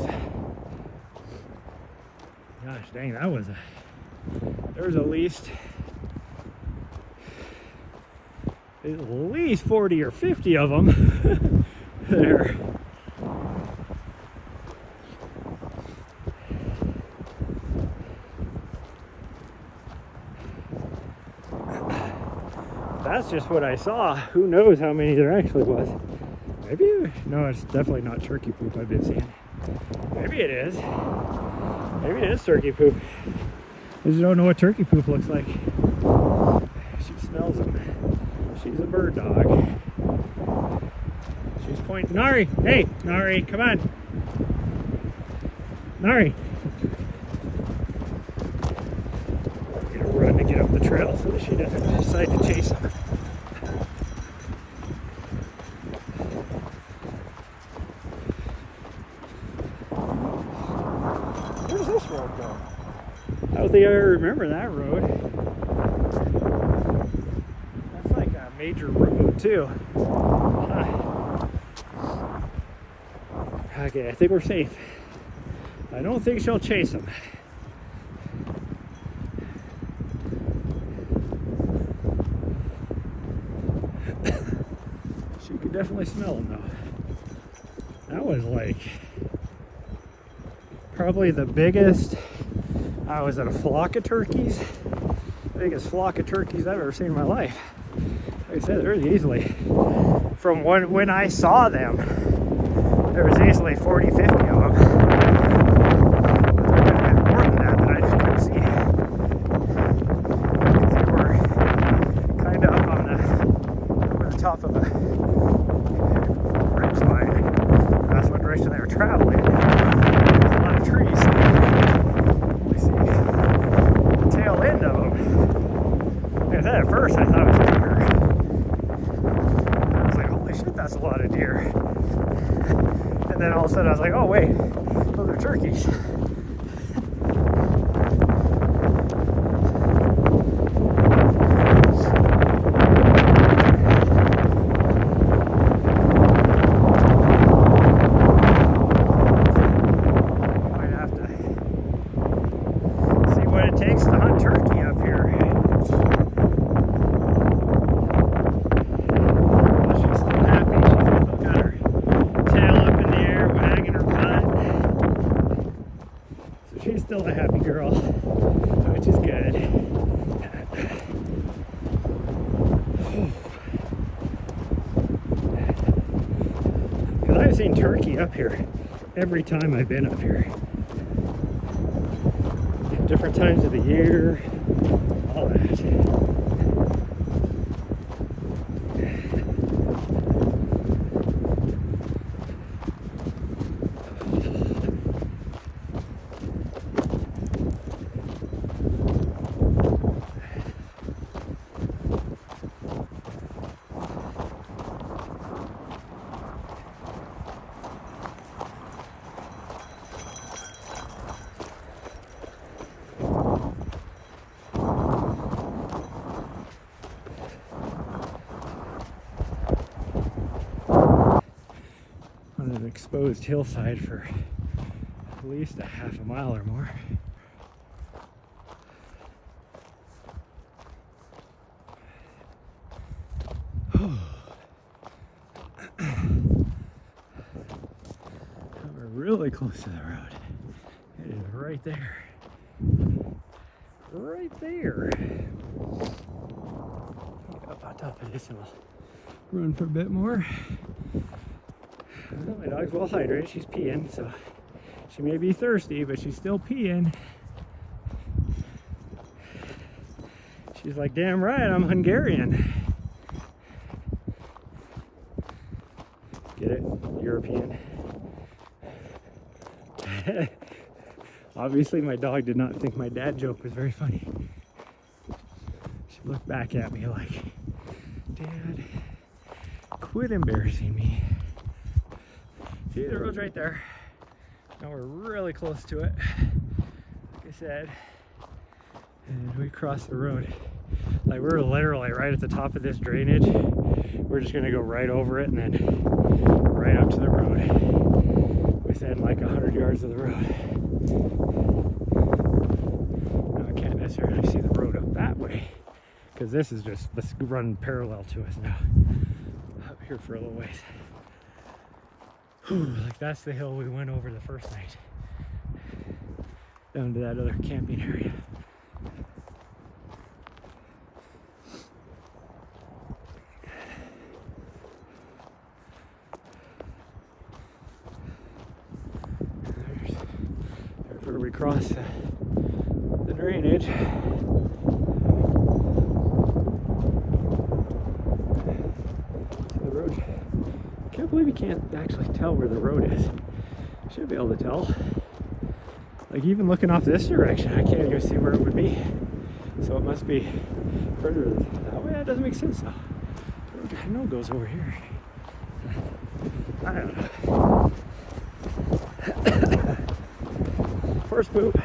Gosh dang, that was there was at least 40 or 50 of them there. That's just what I saw. Who knows how many there actually was. Maybe, no, it's definitely not turkey poop I've been seeing. Maybe it is. Maybe it is turkey poop. I just don't know what turkey poop looks like. She smells them. She's a bird dog. She's pointing. Nari! Hey! Nari, come on! Nari! I'm gonna run to get up the trail so that she doesn't decide to chase them. Where's this road go? I don't think I ever remember that road. That's like a major road too. Huh. Okay, I think we're safe. I don't think she'll chase them. She could definitely smell them though. That was like probably the biggest. I was at a flock of turkeys. Biggest flock of turkeys I've ever seen in my life. Like I said, there's easily, from when I saw them, there was easily 40, 50 of them. There could have been more than that I just couldn't see. Because they were kind of up on the top of a ridge line. That's what direction they were traveling. There's a lot of trees. You see the tail end of them. Like I said, at first I thought it was deer. I was like, holy shit, that's a lot of deer. And then all of a sudden I was like, oh wait, those are turkeys. Might have to see what it takes to hunt turkey up here. She's still happy. She's still got her tail up in the air, wagging her butt. So she's still a happy girl, which is good. Because I've seen turkey up here every time I've been up here. different times of the year, all that. On an exposed hillside for at least a half a mile or more. We're really close to the road. It is right there. Right there. Get up on top of this and we'll run for a bit more. Well, my dog's well hydrated. She's peeing, so she may be thirsty, but she's still peeing. She's like, damn right, I'm Hungarian. Get it? European. Obviously, my dog did not think my dad joke was very funny. She looked back at me like, Dad, quit embarrassing me. See, the road's right there. Now we're really close to it, like I said. And we cross the road. Like, we're literally right at the top of this drainage. We're just gonna go right over it and then right up to the road. Within like 100 yards of the road. Now I can't necessarily see the road up that way, because this is just, let's run parallel to us now. Up here for a little ways. Like, that's the hill we went over the first night. Down to that other camping area. There's where we cross the drainage. The road. I can't believe you can't actually tell where the road is. Should be able to tell. Like, even looking off this direction, I can't even see where it would be. So it must be further that way. That doesn't make sense though. The road I know goes over here. I don't know. Horse poop.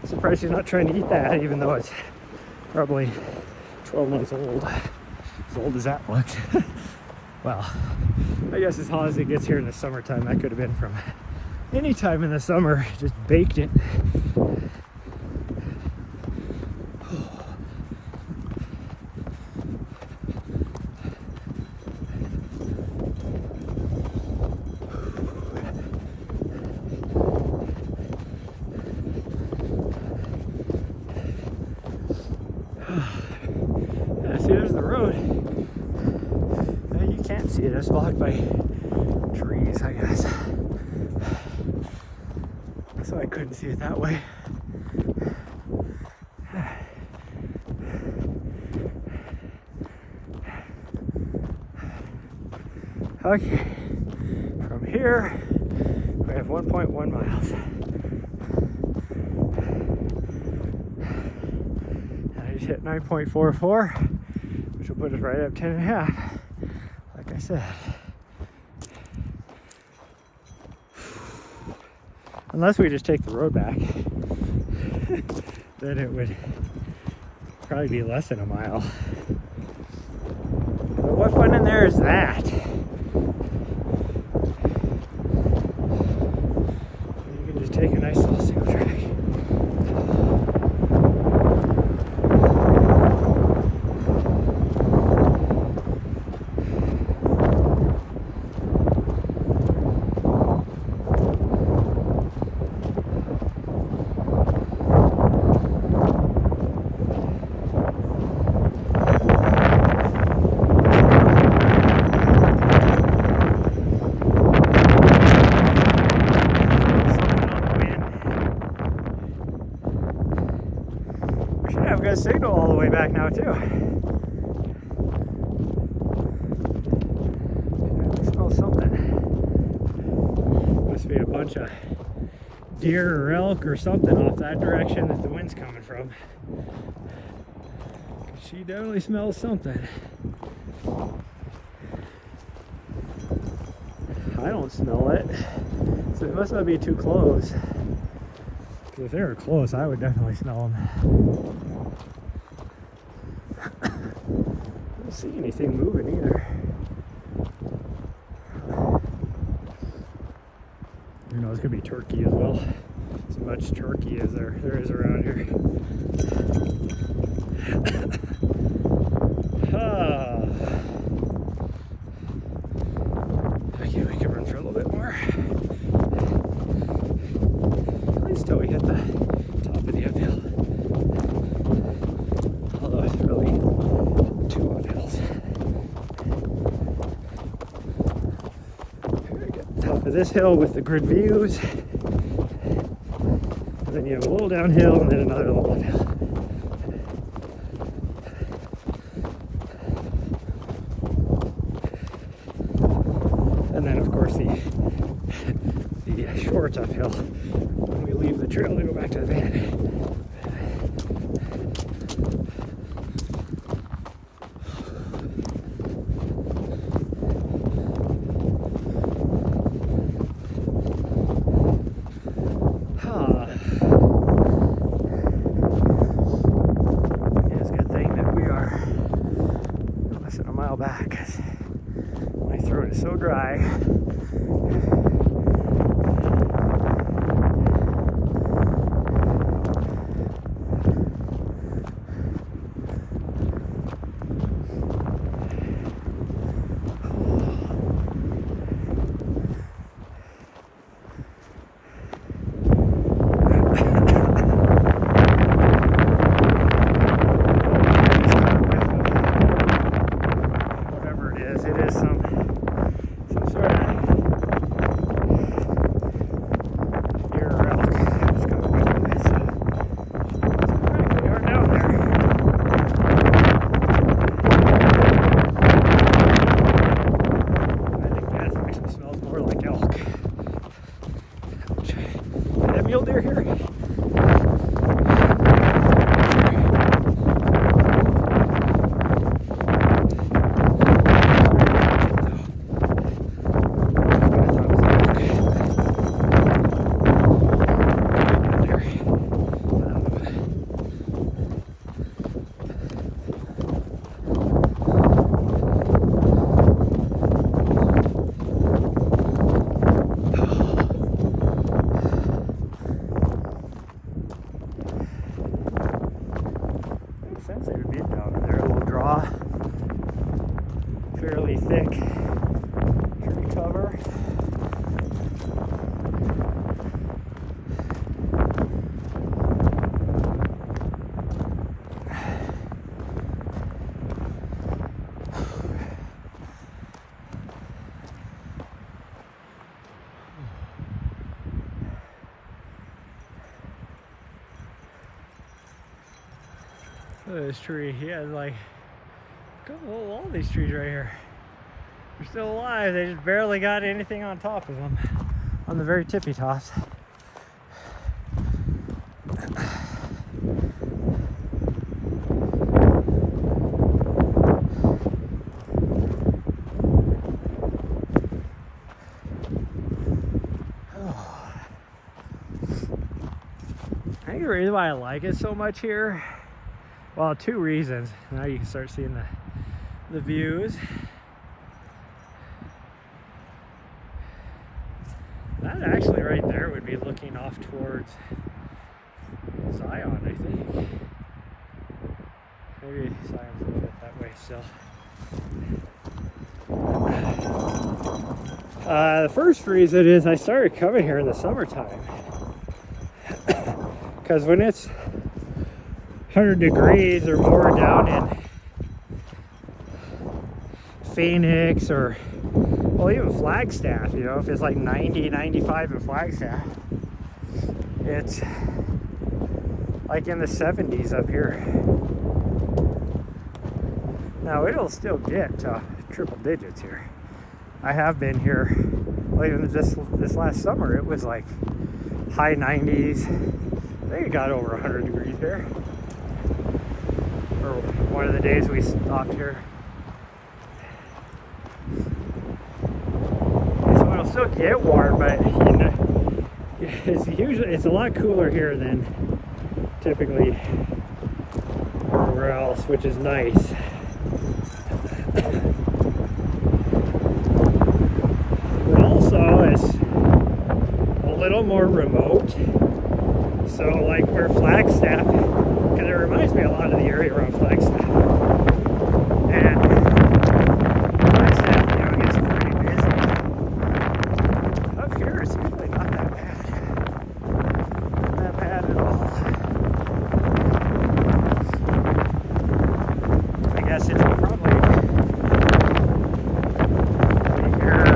Surprised she's not trying to eat that, even though it's probably 12 months old. As old as that looks. Well, I guess as hot as it gets here in the summertime, that could have been from any time in the summer. Just baked it. Yeah, see, there's the road. You can't see it, it's blocked by trees, I guess. So I couldn't see it that way. Okay, from here we have 1.1 miles. And I just hit 9.44, which will put us right up 10.5. Like I said. Unless we just take the road back, then it would probably be less than a mile. But what fun in there is that? You can just take a nice little single track. have good signal all the way back now too. I smell something. Must be a bunch of deer or elk or something off that direction that the wind's coming from. She definitely smells something. I don't smell it, so it must not be too close. Because if they were close, I would definitely smell them. I don't see anything moving either. You know, it's gonna be turkey as well. As much turkey as there is around here. Okay, we can run for a little bit more. At least till we hit the top of the uphill. Although it's really two uphills. Here we get top of this hill with the good views. And then you have a little downhill and then another little uphill. And then, of course, the short uphill when we leave the trail to go back to the van. It's a good thing that we are less than a mile back, because my throat is so dry. Mule deer here. Sense they would be down there. A little draw, fairly thick tree cover. Look at this tree. He has like all these trees right here. They're still alive. They just barely got anything on top of them, on the very tippy tops. I think the reason why I like it so much here, well, two reasons. Now you can start seeing the views. That actually right there would be looking off towards Zion, I think. Maybe Zion's a little bit that way still. The first reason is I started coming here in the summertime. Because when it's 100 degrees or more down in Phoenix or, well, even Flagstaff, you know, if it's like 90, 95 in Flagstaff, it's like in the 70s up here. Now it'll still get to triple digits here. I have been here, like this last summer, it was like high 90s. I think it got over 100 degrees here. For one of the days we stopped here. So it'll still get warm, but you know, it's a lot cooler here than typically everywhere else, which is nice. But also it's a little more remote. So like where Flagstaff, because it reminds me a lot of the area around Flagstaff. And Flagstaff, you know, gets pretty busy. Up here it's usually not that bad. Not that bad at all. I guess it's probably here.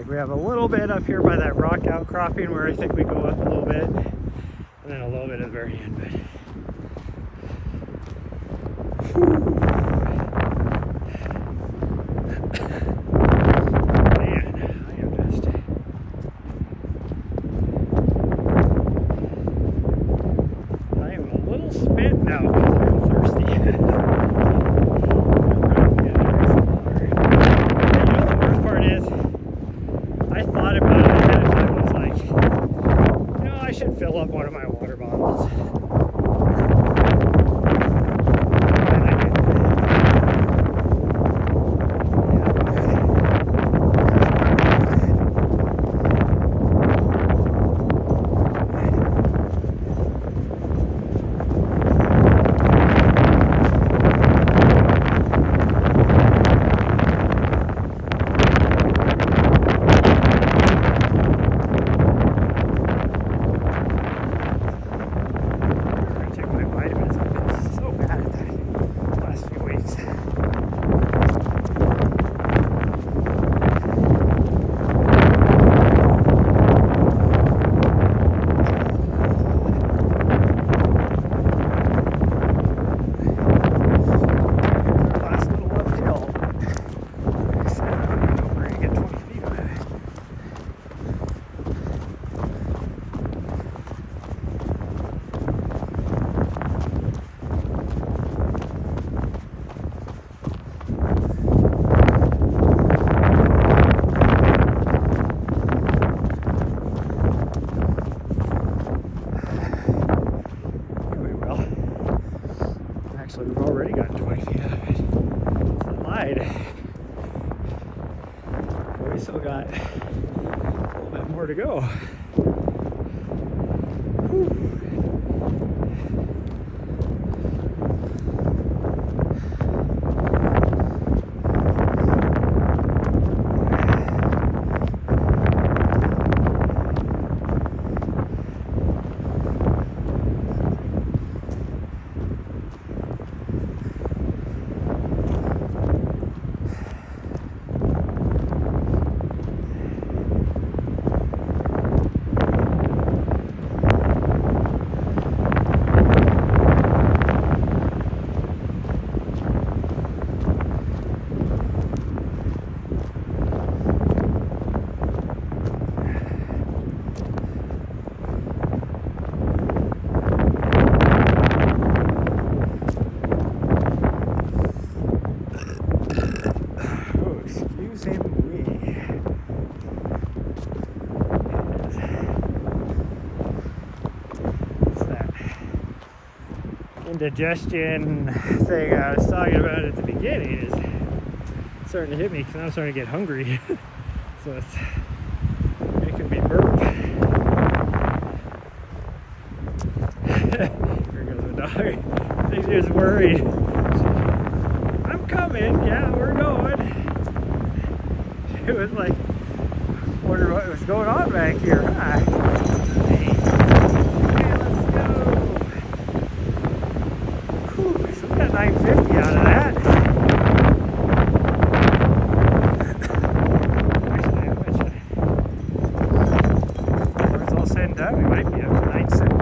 We have a little bit up here by that rock outcropping where I think we go up a little bit, and then a little bit at the very end. But man, I am just a little spent now because I'm thirsty. Fill up one of my water bottles. Actually, we've already gotten 20 feet out of it. I lied. But we still got a little bit more to go. Whew. indigestion thing I was talking about at the beginning is starting to hit me because I'm starting to get hungry. So it's making me burp. Here goes the dog. He's just worried. I'm coming. Yeah, we're going. It was like, wonder what was going on back here. Huh? Hey, let's go. Whew, so we got 950 out of that. Actually, when it's all said and done, we might be up to 970.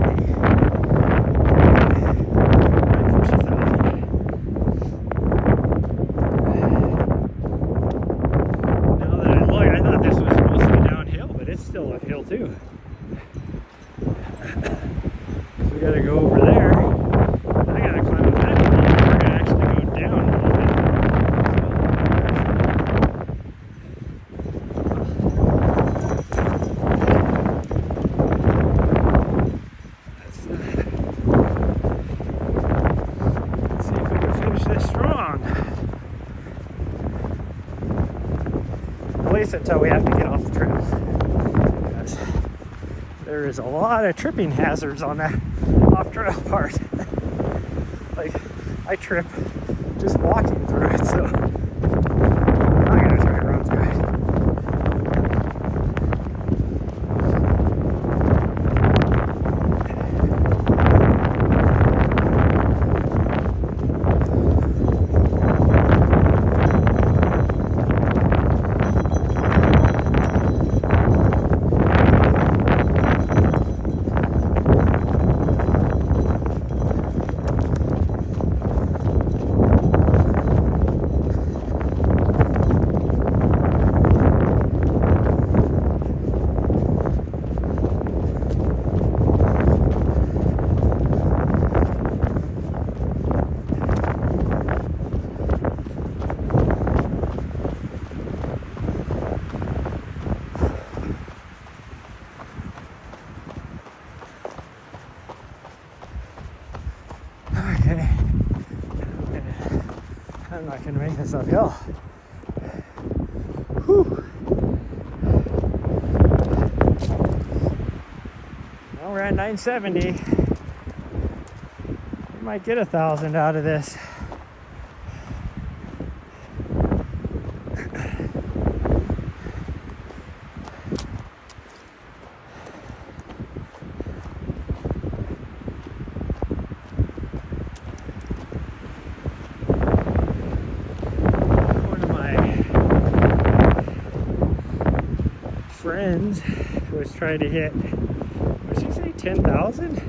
Now that I look, I thought this was supposed to be downhill, but it's still uphill too. So we gotta go over there. I gotta climb up that hill. We're gonna actually go down a little bit. Let's see if we can finish this strong. At least until we have to get off the trail. Because there is a lot of tripping hazards on that off-trail part. Like, I trip just walking through it, so I'm not gonna try to run through it. Okay, I'm not going to make this uphill. Whew. Well, we're at 970. We might get 1,000 out of this. Friends was trying to hit, what did you say, 10,000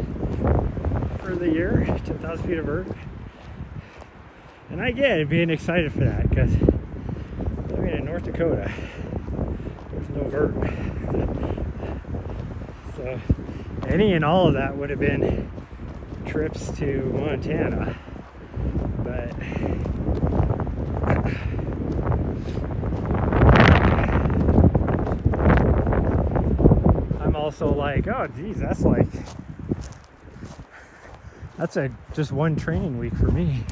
for the year, 10,000 feet of vert. And I get it, being excited for that, because living in North Dakota, there's no vert. So any and all of that would have been trips to Montana, but also like, oh geez, that's just one training week for me.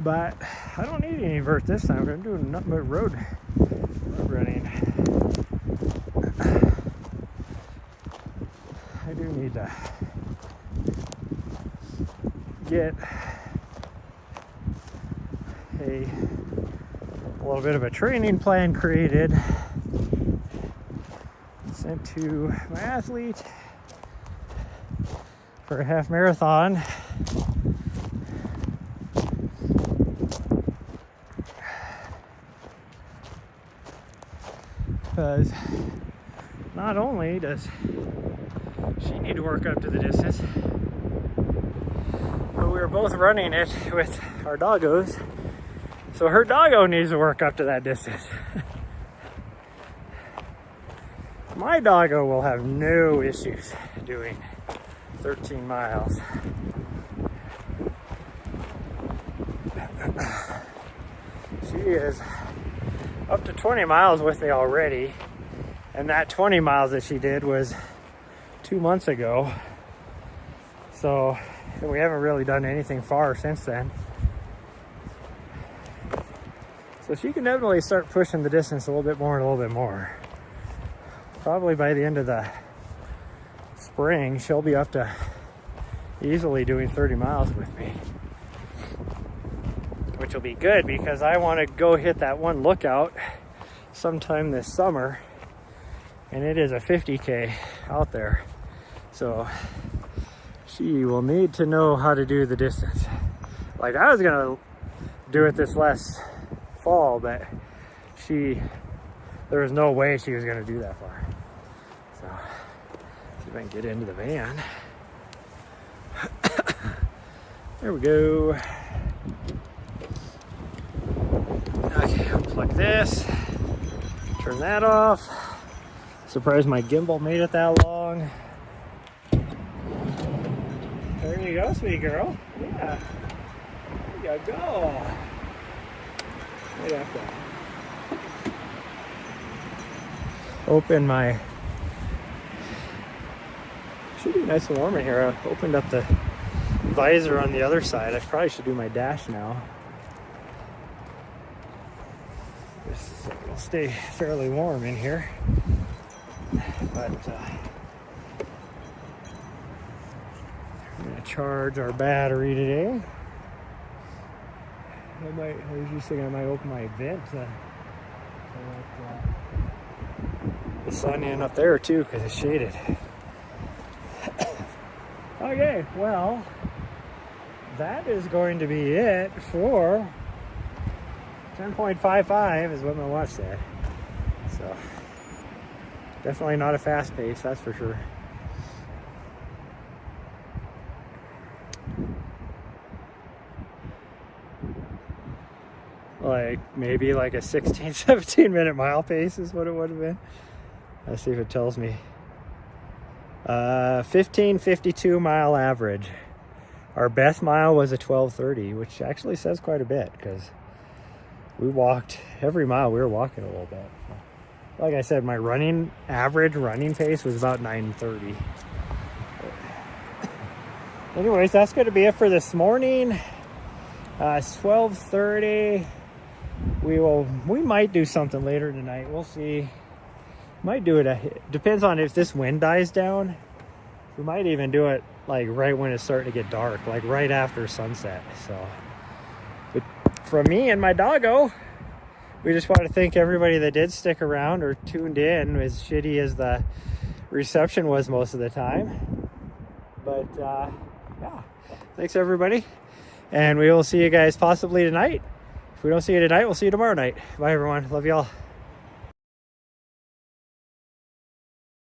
But I don't need any vert this time. I'm doing nothing but road running. I do need to get a little bit of a training plan created, sent to my athlete for a half marathon. Because not only does she need to work up to the distance, but we were both running it with our doggos, so her doggo needs to work up to that distance. My doggo will have no issues doing 13 miles. She is up to 20 miles with me already, and that 20 miles that she did was 2 months ago. So, and we haven't really done anything far since then. So she can definitely start pushing the distance a little bit more and a little bit more. Probably by the end of the spring, she'll be up to easily doing 30 miles with me. Which will be good because I want to go hit that one lookout sometime this summer. And it is a 50K out there. So she will need to know how to do the distance. Like I was gonna do it this last fall, but there was no way she was gonna do that far. So see if I can get into the van. There we go. Okay, unplug this. Turn that off. Surprised my gimbal made it that long. There you go, sweet girl. Yeah. There you go. Right after. Open my. Should be nice and warm in here. I opened up the visor on the other side. I probably should do my dash now. It'll stay fairly warm in here. But I'm going to charge our battery today. I was just thinking I might open my vent to let the sun in up there too because it's shaded. Okay, well, that is going to be it for 10.55 is what my watch said. So definitely not a fast pace, that's for sure. Like maybe like a 16, 17 minute mile pace is what it would have been. Let's see if it tells me. 1552 mile average. Our best mile was a 12:30, which actually says quite a bit because we walked every mile. We were walking a little bit. Like I said, my average running pace was about 9:30. Anyways, that's going to be it for this morning. It's 12:30. We might do something later tonight. We'll see. Might do it. Depends on if this wind dies down. We might even do it like right when it's starting to get dark, like right after sunset. So, but from me and my doggo, we just want to thank everybody that did stick around or tuned in, as shitty as the reception was most of the time. But yeah, thanks everybody, and we will see you guys possibly tonight. If we don't see you tonight, we'll see you tomorrow night. Bye everyone. Love y'all.